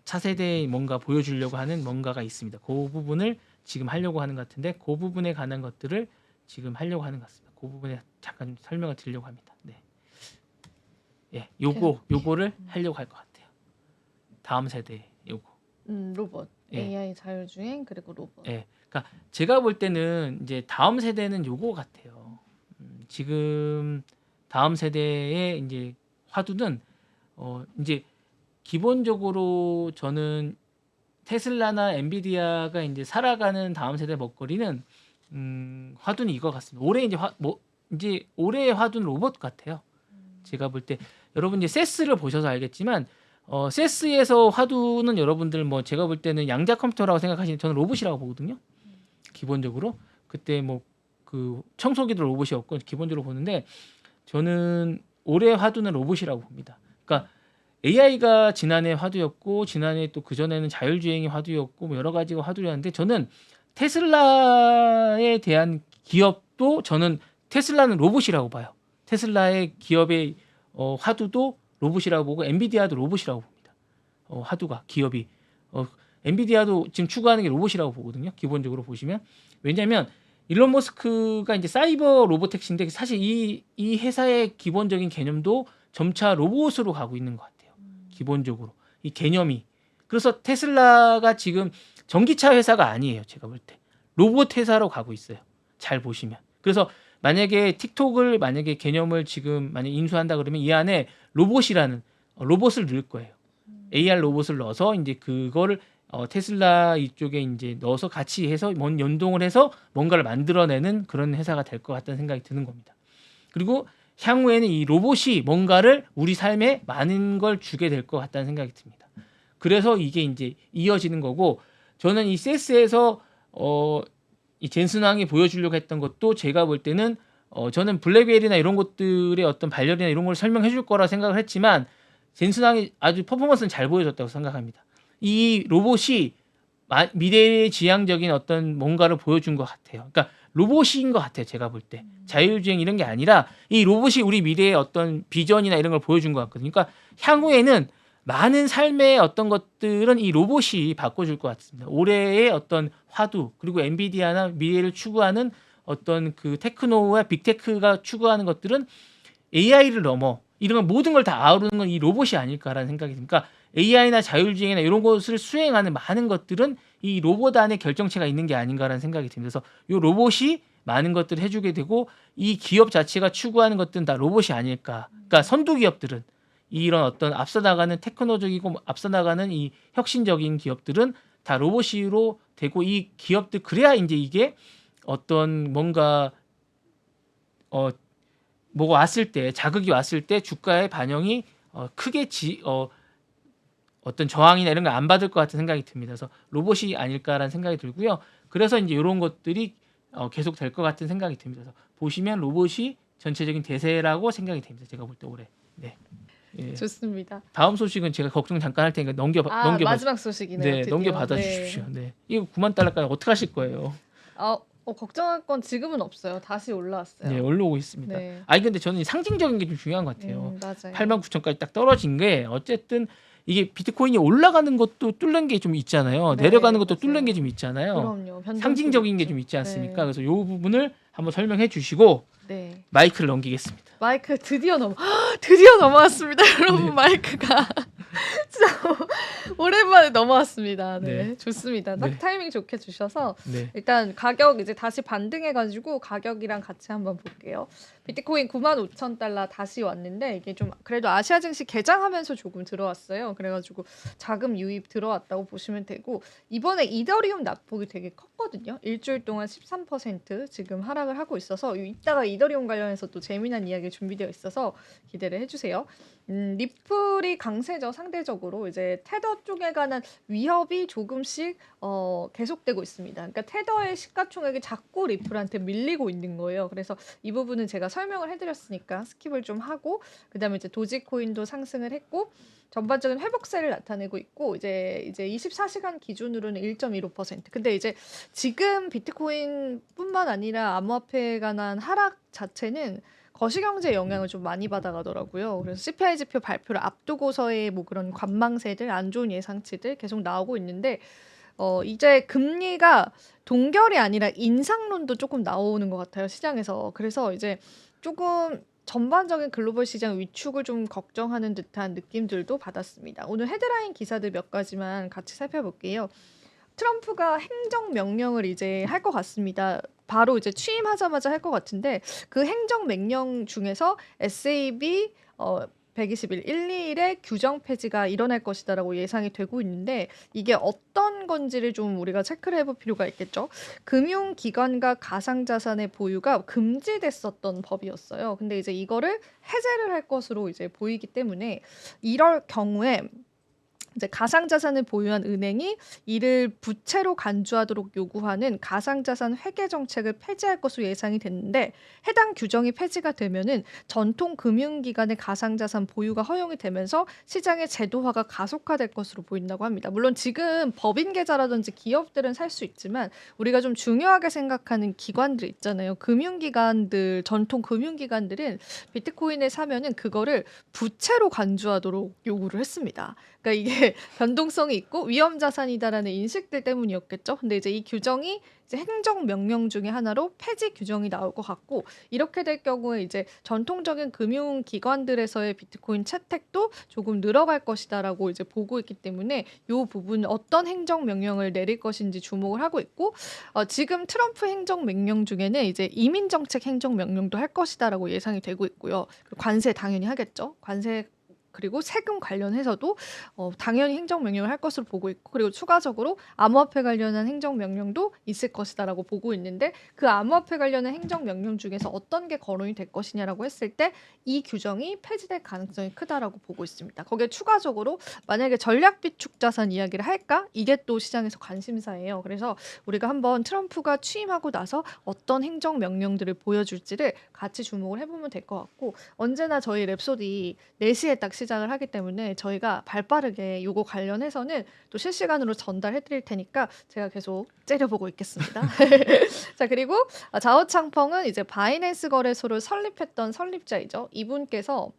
차세대에 뭔가 보여주려고 하는 뭔가가 있습니다. 그 부분을 지금 하려고 하는 것 같은데 그 부분에 관한 것들을 지금 하려고 하는 것 같습니다. 그 부분에 잠깐 설명을 드리려고 합니다. 네. 예, 요거를 하려고 할 것 같아요. 다음 세대 요거. 로봇. 예. AI 자율주행 그리고 로봇. 예. 그러니까 제가 볼 때는 이제 다음 세대는 요거 같아요. 지금 다음 세대의 이제 화두는 이제 기본적으로 저는 테슬라나 엔비디아가 이제 살아가는 다음 세대 먹거리는 화두는 이거 같습니다. 올해 이제 올해의 화두는 로봇 같아요. 제가 볼 때 여러분 이제 세스를 보셔서 알겠지만 세스에서 화두는 여러분들 뭐 제가 볼 때는 양자 컴퓨터라고 생각하시는 저는 로봇이라고 보거든요. 기본적으로 그때 뭐 그 청소기도 로봇이었고 기본적으로 보는데 저는 올해 화두는 로봇이라고 봅니다. 그러니까 AI가 지난해 화두였고 지난해 또 그 전에는 자율주행이 화두였고 뭐 여러 가지가 화두였는데 저는 테슬라에 대한 기업도 저는 테슬라는 로봇이라고 봐요. 테슬라의 기업의 화두도 로봇이라고 보고 엔비디아도 로봇이라고 봅니다. 화두가 기업이 엔비디아도 지금 추구하는 게 로봇이라고 보거든요. 기본적으로 보시면 왜냐하면 일론 머스크가 이제 사이버 로보택시인데 사실 이 회사의 기본적인 개념도 점차 로봇으로 가고 있는 것 같아요. 기본적으로 이 개념이 그래서 테슬라가 지금 전기차 회사가 아니에요. 제가 볼 때 로봇 회사로 가고 있어요. 잘 보시면 그래서 만약에 틱톡을 만약에 개념을 지금 만약 인수한다 그러면 이 안에 로봇이라는 로봇을 넣을 거예요. AR 로봇을 넣어서 이제 그거를 테슬라 이쪽에 이제 넣어서 같이 해서 연동을 해서 뭔가를 만들어내는 그런 회사가 될 것 같다는 생각이 드는 겁니다. 그리고 향후에는 이 로봇이 뭔가를 우리 삶에 많은 걸 주게 될 것 같다는 생각이 듭니다. 그래서 이게 이제 이어지는 거고 저는 이 세스에서 이 젠슨왕이 보여주려고 했던 것도 제가 볼 때는 저는 블랙웰이나 이런 것들의 어떤 발열이나 이런 걸 설명해 줄 거라 생각을 했지만 젠슨왕이 아주 퍼포먼스는 잘 보여줬다고 생각합니다. 이 로봇이 미래의 지향적인 어떤 뭔가를 보여준 것 같아요. 그러니까 로봇인 것 같아요. 제가 볼 때 자율주행 이런 게 아니라 이 로봇이 우리 미래의 어떤 비전이나 이런 걸 보여준 것 같거든요. 그러니까 향후에는 많은 삶의 어떤 것들은 이 로봇이 바꿔줄 것 같습니다. 올해의 어떤 화두 그리고 엔비디아나 미래를 추구하는 어떤 그 테크노와 빅테크가 추구하는 것들은 AI를 넘어 이런 모든 걸 다 아우르는 건 이 로봇이 아닐까라는 생각이 듭니다. 그러니까 AI나 자율주행이나 이런 것을 수행하는 많은 것들은 이 로봇 안에 결정체가 있는 게 아닌가라는 생각이 듭니다. 그래서 이 로봇이 많은 것들을 해주게 되고 이 기업 자체가 추구하는 것들은 다 로봇이 아닐까. 그러니까 선두 기업들은 이런 어떤 앞서 나가는 테크노적이고 앞서 나가는 이 혁신적인 기업들은 다 로봇으로 되고 이 기업들 그래야 이제 이게 어떤 뭔가 뭐가 왔을 때 자극이 왔을 때 주가의 반영이 크게 어떤 저항이나 이런 거 안 받을 것 같은 생각이 듭니다. 그래서 로봇이 아닐까라는 생각이 들고요. 그래서 이제 이런 것들이 계속 될 것 같은 생각이 듭니다. 그래서 보시면 로봇이 전체적인 대세라고 생각이 됩니다. 제가 볼 때 올해. 네. 예. 좋습니다. 다음 소식은 제가 걱정 잠깐 할 테니까 넘겨봐. 마지막 소식이네요. 네, 드디어. 넘겨받아 주십시오. 네. 이거 9만 달러까지 어떻게 하실 거예요? 걱정할 건 지금은 없어요. 다시 올라왔어요. 네, 올라오고 있습니다. 네. 아니 근데 저는 상징적인 게 좀 중요한 것 같아요. 맞아요. 8만 9천까지 딱 떨어진 게 어쨌든 이게 비트코인이 올라가는 것도 뚫는 게 좀 있잖아요. 네, 내려가는 것도 맞아요. 뚫는 게 좀 있잖아요. 그럼요. 변동성이 상징적인 게 있죠. 좀 있지 않습니까? 네. 그래서 이 부분을 한번 설명해 주시고 네. 마이크를 넘기겠습니다. 마이크 드디어 넘어왔습니다. 여러분 네. 마이크가 진짜 오랜만에 넘어왔습니다. 네, 네. 좋습니다. 딱 네. 타이밍 좋게 주셔서 네. 일단 가격 이제 다시 반등해가지고 가격이랑 같이 한번 볼게요. 비트코인 95,000달러 다시 왔는데 이게 좀 그래도 아시아 증시 개장하면서 조금 들어왔어요. 그래가지고 자금 유입 들어왔다고 보시면 되고 이번에 이더리움 낙폭이 되게 컸거든요. 일주일 동안 13% 지금 하락을 하고 있어서 이따가 이더리움 관련해서 또 재미난 이야기 준비되어 있어서 기대를 해주세요. 리플이 강세죠. 상대적으로 이제 테더 쪽에 관한 위협이 조금씩 계속되고 있습니다. 그러니까 테더의 시가총액이 자꾸 리플한테 밀리고 있는 거예요. 그래서 이 부분은 제가 설명을 해드렸으니까 스킵을 좀 하고 그다음에 이제 도지코인도 상승을 했고 전반적인 회복세를 나타내고 있고 이제 24시간 기준으로는 1.15%. 근데 이제 지금 비트코인뿐만 아니라 암호화폐에 관한 하락 자체는 거시경제 영향을 좀 많이 받아가더라고요. 그래서 CPI 지표 발표를 앞두고서의 뭐 그런 관망세들, 안 좋은 예상치들 계속 나오고 있는데 이제 금리가 동결이 아니라 인상론도 조금 나오는 것 같아요, 시장에서. 그래서 이제 조금 전반적인 글로벌 시장 위축을 좀 걱정하는 듯한 느낌들도 받았습니다. 오늘 헤드라인 기사들 몇 가지만 같이 살펴볼게요. 트럼프가 행정 명령을 이제 할 것 같습니다. 바로 이제 취임하자마자 할 것 같은데 그 행정 명령 중에서 SAB 121, 121의 규정 폐지가 일어날 것이다라고 예상이 되고 있는데 이게 어떤 건지를 좀 우리가 체크를 해볼 필요가 있겠죠. 금융기관과 가상자산의 보유가 금지됐었던 법이었어요. 근데 이제 이거를 해제를 할 것으로 이제 보이기 때문에 이럴 경우에 이제 가상자산을 보유한 은행이 이를 부채로 간주하도록 요구하는 가상자산 회계 정책을 폐지할 것으로 예상이 됐는데 해당 규정이 폐지가 되면은 전통 금융기관의 가상자산 보유가 허용이 되면서 시장의 제도화가 가속화될 것으로 보인다고 합니다. 물론 지금 법인 계좌라든지 기업들은 살 수 있지만 우리가 좀 중요하게 생각하는 기관들 있잖아요. 금융기관들, 전통 금융기관들은 비트코인을 사면은 그거를 부채로 간주하도록 요구를 했습니다. 그러니까 이게 변동성이 있고 위험 자산이다라는 인식들 때문이었겠죠. 근데 이제 이 규정이 이제 행정 명령 중에 하나로 폐지 규정이 나올 것 같고 이렇게 될 경우에 이제 전통적인 금융 기관들에서의 비트코인 채택도 조금 늘어갈 것이다라고 이제 보고 있기 때문에 이 부분 어떤 행정 명령을 내릴 것인지 주목을 하고 있고 지금 트럼프 행정 명령 중에는 이제 이민 정책 행정 명령도 할 것이다라고 예상이 되고 있고요. 관세 당연히 하겠죠. 관세 그리고 세금 관련해서도 당연히 행정명령을 할 것으로 보고 있고 그리고 추가적으로 암호화폐 관련한 행정명령도 있을 것이다라고 보고 있는데 그 암호화폐 관련한 행정명령 중에서 어떤 게 거론이 될 것이냐라고 했을 때 이 규정이 폐지될 가능성이 크다라고 보고 있습니다. 거기에 추가적으로 만약에 전략비축 자산 이야기를 할까? 이게 또 시장에서 관심사예요. 그래서 우리가 한번 트럼프가 취임하고 나서 어떤 행정명령들을 보여줄지를 같이 주목을 해보면 될 것 같고 언제나 저희 랩소디 4시에 딱 시작을 하기 때문에 저희가 발빠르게 요거 관련해서는 또 실시간으로 전달해 드릴 테니까 제가 계속 째려보고 있겠습니다. 자, 그리고 자오창펑은 이제 바이낸스 거래소를 설립했던 설립자이죠. 이분께서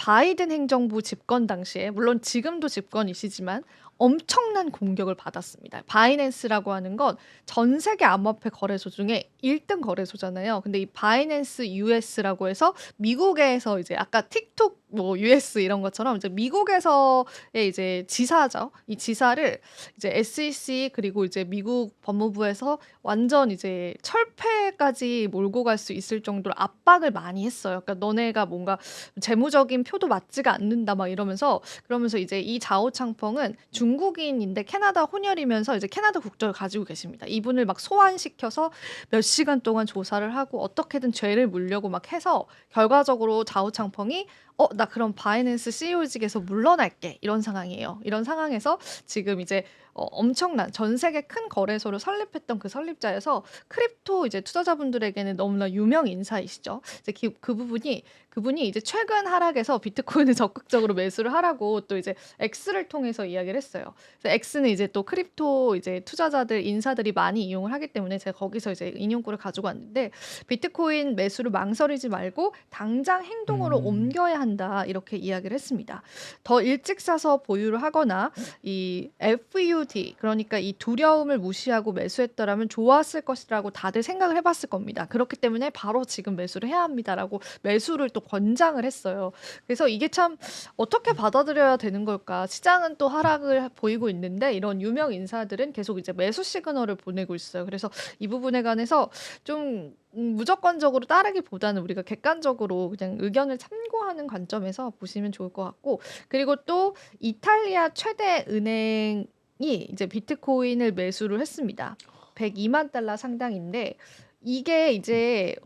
바이든 행정부 집권 당시에 물론 지금도 집권이시지만 엄청난 공격을 받았습니다. 바이낸스라고 하는 건 전 세계 암호화폐 거래소 중에 1등 거래소잖아요. 근데 이 바이낸스 US라고 해서 미국에서 이제 아까 틱톡 뭐 US 이런 것처럼 이제 미국에서의 이제 지사죠. 이 지사를 이제 SEC 그리고 이제 미국 법무부에서 완전 이제 철폐까지 몰고 갈 수 있을 정도로 압박을 많이 했어요. 그러니까 너네가 뭔가 재무적인 표도 맞지가 않는다 막 이러면서 그러면서 이제 이 자오창펑은 중국인인데 캐나다 혼혈이면서 이제 캐나다 국적을 가지고 계십니다. 이분을 막 소환시켜서 몇 시간 동안 조사를 하고 어떻게든 죄를 물려고 막 해서 결과적으로 자오창펑이 나 그럼 바이낸스 CEO직에서 물러날게 이런 상황이에요. 이런 상황에서 지금 이제 엄청난 전 세계 큰 거래소를 설립했던 그 설립자여서 크립토 이제 투자자분들에게는 너무나 유명 인사이시죠. 이제 그분이 이제 최근 하락에서 비트코인을 적극적으로 매수를 하라고 또 이제 X를 통해서 이야기를 했어요. 그래서 X는 이제 또 크립토 이제 투자자들 인사들이 많이 이용을 하기 때문에 제가 거기서 이제 인용구를 가지고 왔는데 비트코인 매수를 망설이지 말고 당장 행동으로 옮겨야 한다 이렇게 이야기를 했습니다. 더 일찍 사서 보유를 하거나 이 FUD 그러니까 이 두려움을 무시하고 매수했더라면 좋았을 것이라고 다들 생각을 해봤을 겁니다. 그렇기 때문에 바로 지금 매수를 해야 합니다라고 매수를 또 권장을 했어요. 그래서 이게 참 어떻게 받아들여야 되는 걸까? 시장은 또 하락을 보이고 있는데 이런 유명 인사들은 계속 이제 매수 시그널을 보내고 있어요. 그래서 이 부분에 관해서 좀 무조건적으로 따르기보다는 우리가 객관적으로 그냥 의견을 참고하는 관점에서 보시면 좋을 것 같고 그리고 또 이탈리아 최대 은행이 이제 비트코인을 매수를 했습니다. 102만 달러 상당인데 이게 이제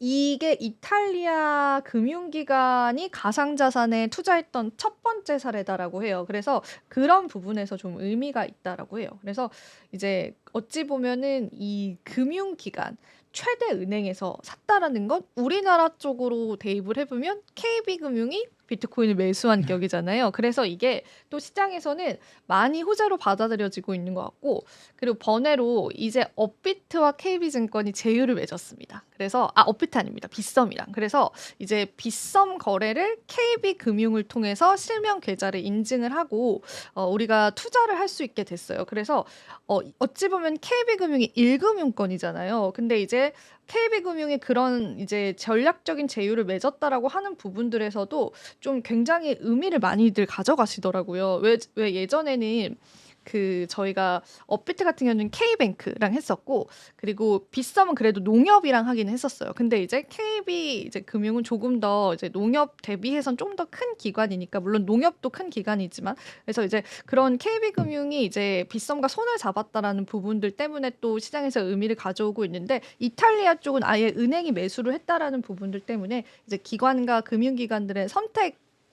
이게 이탈리아 금융기관이 가상자산에 투자했던 첫 번째 사례다라고 해요. 그래서 그런 부분에서 좀 의미가 있다라고 해요. 그래서 이제 어찌 보면은 이 금융기관 최대 은행에서 샀다라는 건 우리나라 쪽으로 대입을 해보면 KB금융이 비트코인을 매수한 격이잖아요. 그래서 이게 또 시장에서는 많이 호재로 받아들여지고 있는 것 같고 그리고 번외로 이제 업비트와 KB증권이 제휴를 맺었습니다. 그래서 업비트 아닙니다. 빗썸이랑. 그래서 이제 빗썸 거래를 KB금융을 통해서 실명 계좌를 인증을 하고 우리가 투자를 할 수 있게 됐어요. 그래서 어찌 보면 KB금융이 1금융권이잖아요. 근데 이제 KB금융이 그런 이제 전략적인 제휴를 맺었다라고 하는 부분들에서도 좀 굉장히 의미를 많이들 가져가시더라고요. 왜 예전에는 그 저희가 업비트 같은 경우는 K뱅크랑 했었고 그리고 빗썸은 그래도 농협이랑 하기는 했었어요. 근데 이제 KB 이제 금융은 조금 더 이제 농협 대비해선 좀 더 큰 기관이니까 물론 농협도 큰 기관이지만 그래서 이제 그런 KB금융이 이제 빗썸과 손을 잡았다라는 부분들 때문에 또 시장에서 의미를 가져오고 있는데 이탈리아 쪽은 아예 은행이 매수를 했다라는 부분들 때문에 이제 기관과 금융기관들의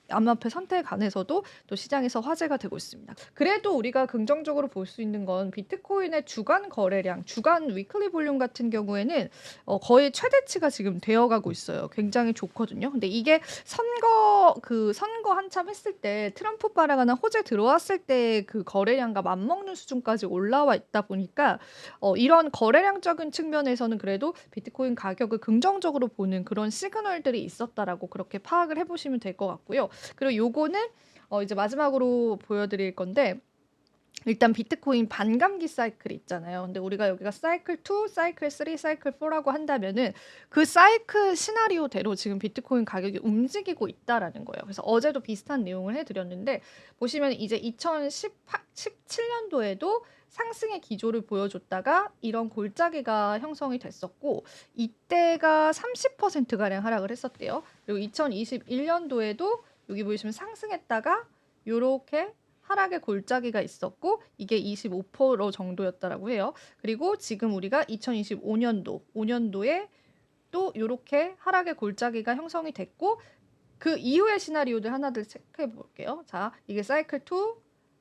암호화폐 선택에 관해서도 또 시장에서 화제가 되고 있습니다. 그래도 우리가 긍정적으로 볼 수 있는 건 비트코인의 주간 거래량, 주간 위클리 볼륨 같은 경우에는 거의 최대치가 지금 되어가고 있어요. 굉장히 좋거든요. 근데 이게 선거 한참 했을 때 트럼프 발행하는 호재 들어왔을 때 그 거래량과 맞먹는 수준까지 올라와 있다 보니까 이런 거래량적인 측면에서는 그래도 비트코인 가격을 긍정적으로 보는 그런 시그널들이 있었다라고 그렇게 파악을 해보시면 될 것 같고요. 그리고 요거는 이제 마지막으로 보여드릴 건데 일단 비트코인 반감기 사이클이 있잖아요. 근데 우리가 여기가 사이클 2, 사이클 3, 사이클 4라고 한다면은 그 사이클 시나리오대로 지금 비트코인 가격이 움직이고 있다라는 거예요. 그래서 어제도 비슷한 내용을 해드렸는데 보시면 이제 2017년도에도 상승의 기조를 보여줬다가 이런 골짜기가 형성이 됐었고 이때가 30%가량 하락을 했었대요. 그리고 2021년도에도 여기 보시면 상승했다가 요렇게 하락의 골짜기가 있었고 이게 25% 정도였다라고 해요. 그리고 지금 우리가 5년도에 또 요렇게 하락의 골짜기가 형성이 됐고 그 이후의 시나리오들 하나들 체크해 볼게요. 자, 이게 사이클 2,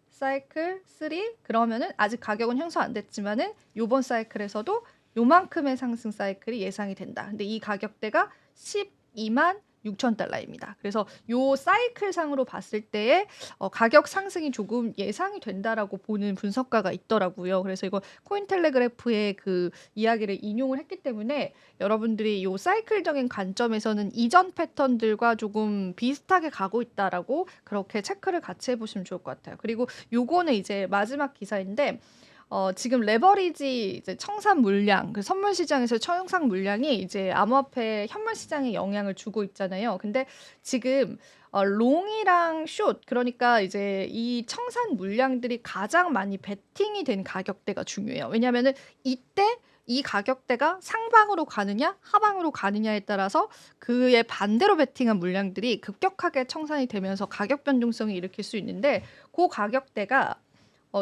사이클 3 그러면은 아직 가격은 형성 안 됐지만은 요번 사이클에서도 요만큼의 상승 사이클이 예상이 된다. 근데 이 가격대가 12만 $6,000입니다. 그래서 요 사이클상으로 봤을 때의 가격 상승이 조금 예상이 된다라고 보는 분석가가 있더라고요. 그래서 이거 코인텔레그래프의 그 이야기를 인용을 했기 때문에 여러분들이 요 사이클적인 관점에서는 이전 패턴들과 조금 비슷하게 가고 있다라고 그렇게 체크를 같이 해보시면 좋을 것 같아요. 그리고 요거는 이제 마지막 기사인데 지금 레버리지 이제 청산 물량, 그 선물 시장에서 청산 물량이 이제 암호화폐 현물 시장에 영향을 주고 있잖아요. 근데 지금 롱이랑 숏, 그러니까 이제 이 청산 물량들이 가장 많이 베팅이 된 가격대가 중요해요. 왜냐하면은 이때 이 가격대가 상방으로 가느냐 하방으로 가느냐에 따라서 그의 반대로 베팅한 물량들이 급격하게 청산이 되면서 가격 변동성을 일으킬 수 있는데 그 가격대가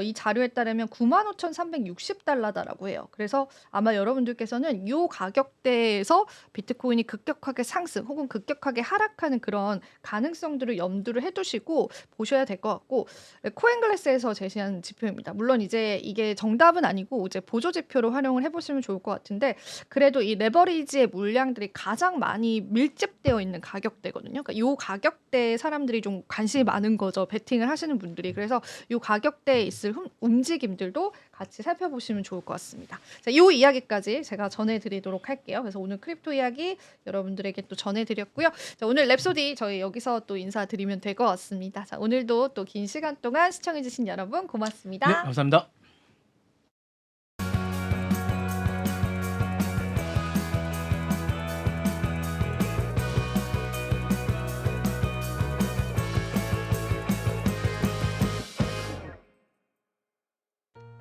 이 자료에 따르면 95,360달러다라고 해요. 그래서 아마 여러분들께서는 이 가격대에서 비트코인이 급격하게 상승 혹은 급격하게 하락하는 그런 가능성들을 염두를 해두시고 보셔야 될 것 같고, 코인글래스에서 제시한 지표입니다. 물론 이제 이게 정답은 아니고 이제 보조 지표로 활용을 해보시면 좋을 것 같은데, 그래도 이 레버리지의 물량들이 가장 많이 밀집되어 있는 가격대거든요. 그러니까 이 가격대에 사람들이 좀 관심이 많은 거죠. 베팅을 하시는 분들이. 그래서 이 가격대에 있을 움직임들도 같이 살펴보시면 좋을 것 같습니다. 자, 이 이야기까지 제가 전해드리도록 할게요. 그래서 오늘 크립토 이야기 여러분들에게 또 전해드렸고요. 자, 오늘 랩소디 저희 여기서 또 인사드리면 될 것 같습니다. 자, 오늘도 또 긴 시간 동안 시청해주신 여러분 고맙습니다. 네, 감사합니다.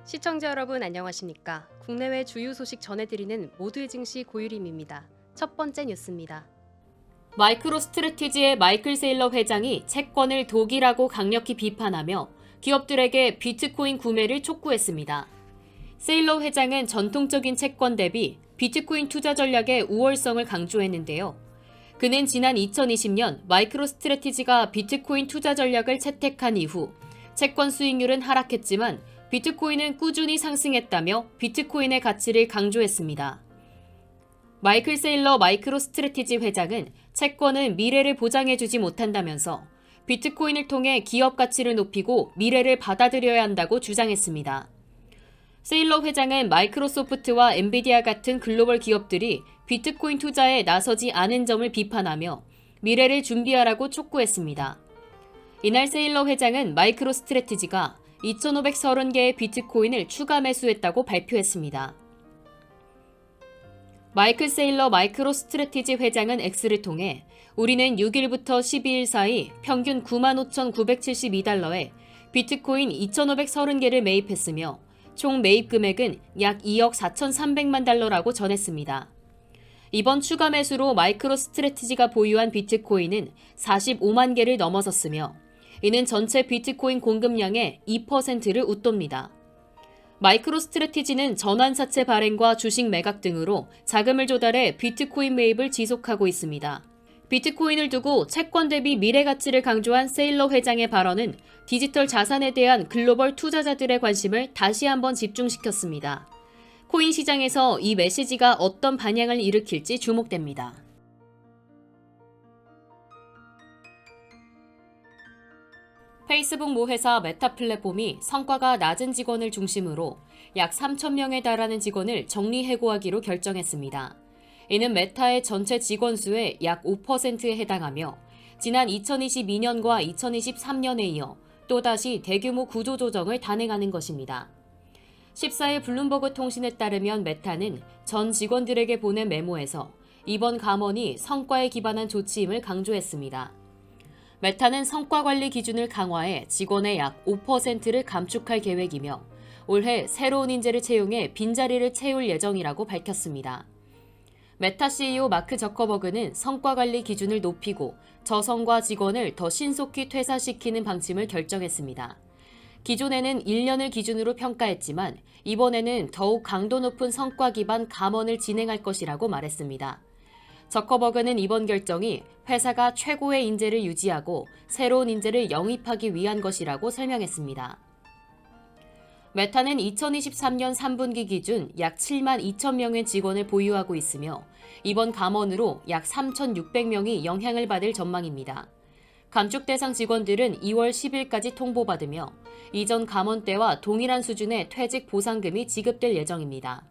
시청자 여러분 안녕하십니까? 국내외 주요 소식 전해드리는 모두의 증시 고유림입니다. 첫 번째 뉴스입니다. 마이크로스트래티지의 마이클 세일러 회장이 채권을 독이라고 강력히 비판하며 기업들에게 비트코인 구매를 촉구했습니다. 세일러 회장은 전통적인 채권 대비 비트코인 투자 전략의 우월성을 강조했는데요. 그는 지난 2020년 마이크로스트래티지가 비트코인 투자 전략을 채택한 이후 채권 수익률은 하락했지만 비트코인은 꾸준히 상승했다며 비트코인의 가치를 강조했습니다. 마이클 세일러 마이크로스트래티지 회장은 채권은 미래를 보장해주지 못한다면서 비트코인을 통해 기업 가치를 높이고 미래를 받아들여야 한다고 주장했습니다. 세일러 회장은 마이크로소프트와 엔비디아 같은 글로벌 기업들이 비트코인 투자에 나서지 않은 점을 비판하며 미래를 준비하라고 촉구했습니다. 이날 세일러 회장은 마이크로스트래티지가 2,530개의 비트코인을 추가 매수했다고 발표했습니다. 마이클 세일러 마이크로스트래티지 회장은 X를 통해 우리는 6일부터 12일 사이 평균 95,972달러에 비트코인 2,530개를 매입했으며 총 매입 금액은 약 2억 4,300만 달러라고 전했습니다. 이번 추가 매수로 마이크로스트래티지가 보유한 비트코인은 45만 개를 넘어섰으며 이는 전체 비트코인 공급량의 2%를 웃돕니다. 마이크로스트래티지는 전환사채 발행과 주식 매각 등으로 자금을 조달해 비트코인 매입을 지속하고 있습니다. 비트코인을 두고 채권 대비 미래 가치를 강조한 세일러 회장의 발언은 디지털 자산에 대한 글로벌 투자자들의 관심을 다시 한번 집중시켰습니다. 코인 시장에서 이 메시지가 어떤 반향을 일으킬지 주목됩니다. 페이스북 모회사 메타 플랫폼이 성과가 낮은 직원을 중심으로 약 3,000명에 달하는 직원을 정리해고하기로 결정했습니다. 이는 메타의 전체 직원 수의 약 5%에 해당하며 지난 2022년과 2023년에 이어 또다시 대규모 구조조정을 단행하는 것입니다. 14일 블룸버그 통신에 따르면 메타는 전 직원들에게 보낸 메모에서 이번 감원이 성과에 기반한 조치임을 강조했습니다. 메타는 성과 관리 기준을 강화해 직원의 약 5%를 감축할 계획이며 올해 새로운 인재를 채용해 빈자리를 채울 예정이라고 밝혔습니다. 메타 CEO 마크 저커버그는 성과 관리 기준을 높이고 저성과 직원을 더 신속히 퇴사시키는 방침을 결정했습니다. 기존에는 1년을 기준으로 평가했지만 이번에는 더욱 강도 높은 성과 기반 감원을 진행할 것이라고 말했습니다. 저커버그는 이번 결정이 회사가 최고의 인재를 유지하고 새로운 인재를 영입하기 위한 것이라고 설명했습니다. 메타는 2023년 3분기 기준 약 7만 2천 명의 직원을 보유하고 있으며 이번 감원으로 약 3,600명이 영향을 받을 전망입니다. 감축 대상 직원들은 2월 10일까지 통보받으며 이전 감원 때와 동일한 수준의 퇴직 보상금이 지급될 예정입니다.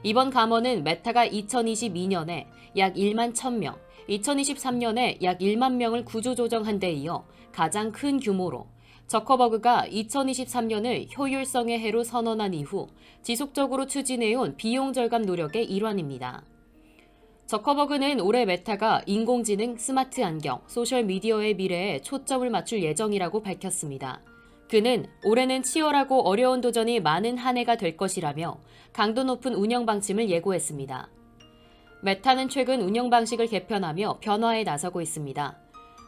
이번 감원은 메타가 2022년에 약 1만 1,000명, 2023년에 약 1만 명을 구조조정한 데 이어 가장 큰 규모로 저커버그가 2023년을 효율성의 해로 선언한 이후 지속적으로 추진해온 비용 절감 노력의 일환입니다. 저커버그는 올해 메타가 인공지능, 스마트 안경, 소셜미디어의 미래에 초점을 맞출 예정이라고 밝혔습니다. 그는 올해는 치열하고 어려운 도전이 많은 한 해가 될 것이라며 강도 높은 운영 방침을 예고했습니다. 메타는 최근 운영 방식을 개편하며 변화에 나서고 있습니다.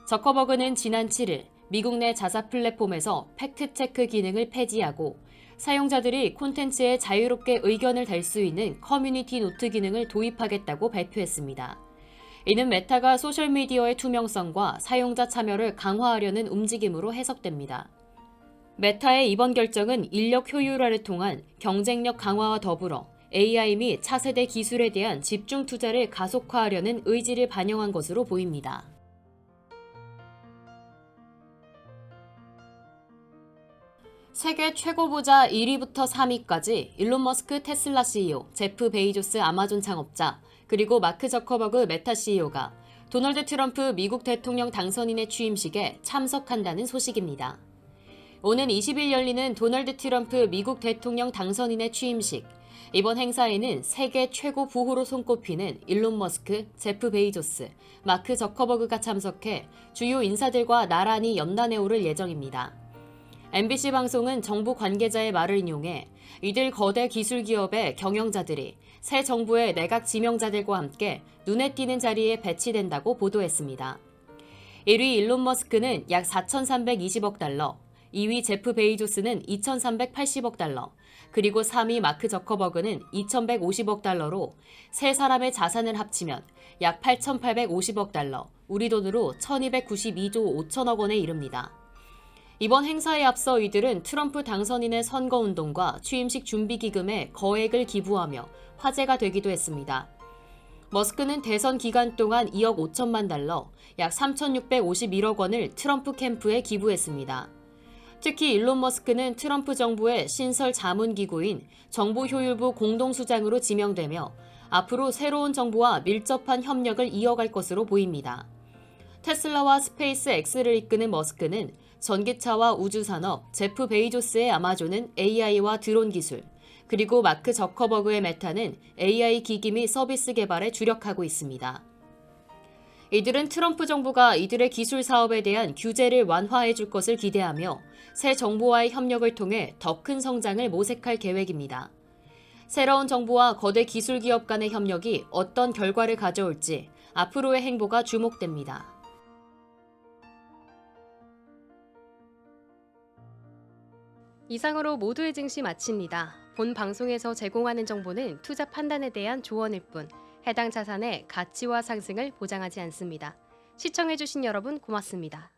저커버그는 지난 7일 미국 내 자사 플랫폼에서 팩트체크 기능을 폐지하고 사용자들이 콘텐츠에 자유롭게 의견을 댈 수 있는 커뮤니티 노트 기능을 도입하겠다고 발표했습니다. 이는 메타가 소셜미디어의 투명성과 사용자 참여를 강화하려는 움직임으로 해석됩니다. 메타의 이번 결정은 인력 효율화를 통한 경쟁력 강화와 더불어 AI 및 차세대 기술에 대한 집중 투자를 가속화하려는 의지를 반영한 것으로 보입니다. 세계 최고 부자 1위부터 3위까지 일론 머스크 테슬라 CEO, 제프 베이조스 아마존 창업자, 그리고 마크 저커버그 메타 CEO가 도널드 트럼프 미국 대통령 당선인의 취임식에 참석한다는 소식입니다. 오는 20일 열리는 도널드 트럼프 미국 대통령 당선인의 취임식. 이번 행사에는 세계 최고 부호로 손꼽히는 일론 머스크, 제프 베이조스, 마크 저커버그가 참석해 주요 인사들과 나란히 연단에 오를 예정입니다. MBC 방송은 정부 관계자의 말을 인용해 이들 거대 기술 기업의 경영자들이 새 정부의 내각 지명자들과 함께 눈에 띄는 자리에 배치된다고 보도했습니다. 1위 일론 머스크는 약 4,320억 달러, 2위 제프 베이조스는 2,380억 달러, 그리고 3위 마크 저커버그는 2,150억 달러로 세 사람의 자산을 합치면 약 8,850억 달러, 우리 돈으로 1,292조 5천억 원에 이릅니다. 이번 행사에 앞서 이들은 트럼프 당선인의 선거운동과 취임식 준비기금에 거액을 기부하며 화제가 되기도 했습니다. 머스크는 대선 기간 동안 2억 5천만 달러, 약 3,651억 원을 트럼프 캠프에 기부했습니다. 특히 일론 머스크는 트럼프 정부의 신설 자문기구인 정보효율부 공동수장으로 지명되며 앞으로 새로운 정부와 밀접한 협력을 이어갈 것으로 보입니다. 테슬라와 스페이스 X를 이끄는 머스크는 전기차와 우주산업, 제프 베이조스의 아마존은 AI와 드론 기술, 그리고 마크 저커버그의 메타는 AI 기기 및 서비스 개발에 주력하고 있습니다. 이들은 트럼프 정부가 이들의 기술 사업에 대한 규제를 완화해 줄 것을 기대하며 새 정부와의 협력을 통해 더 큰 성장을 모색할 계획입니다. 새로운 정부와 거대 기술 기업 간의 협력이 어떤 결과를 가져올지 앞으로의 행보가 주목됩니다. 이상으로 모두의 증시 마칩니다. 본 방송에서 제공하는 정보는 투자 판단에 대한 조언일 뿐 해당 자산의 가치와 상승을 보장하지 않습니다. 시청해주신 여러분 고맙습니다.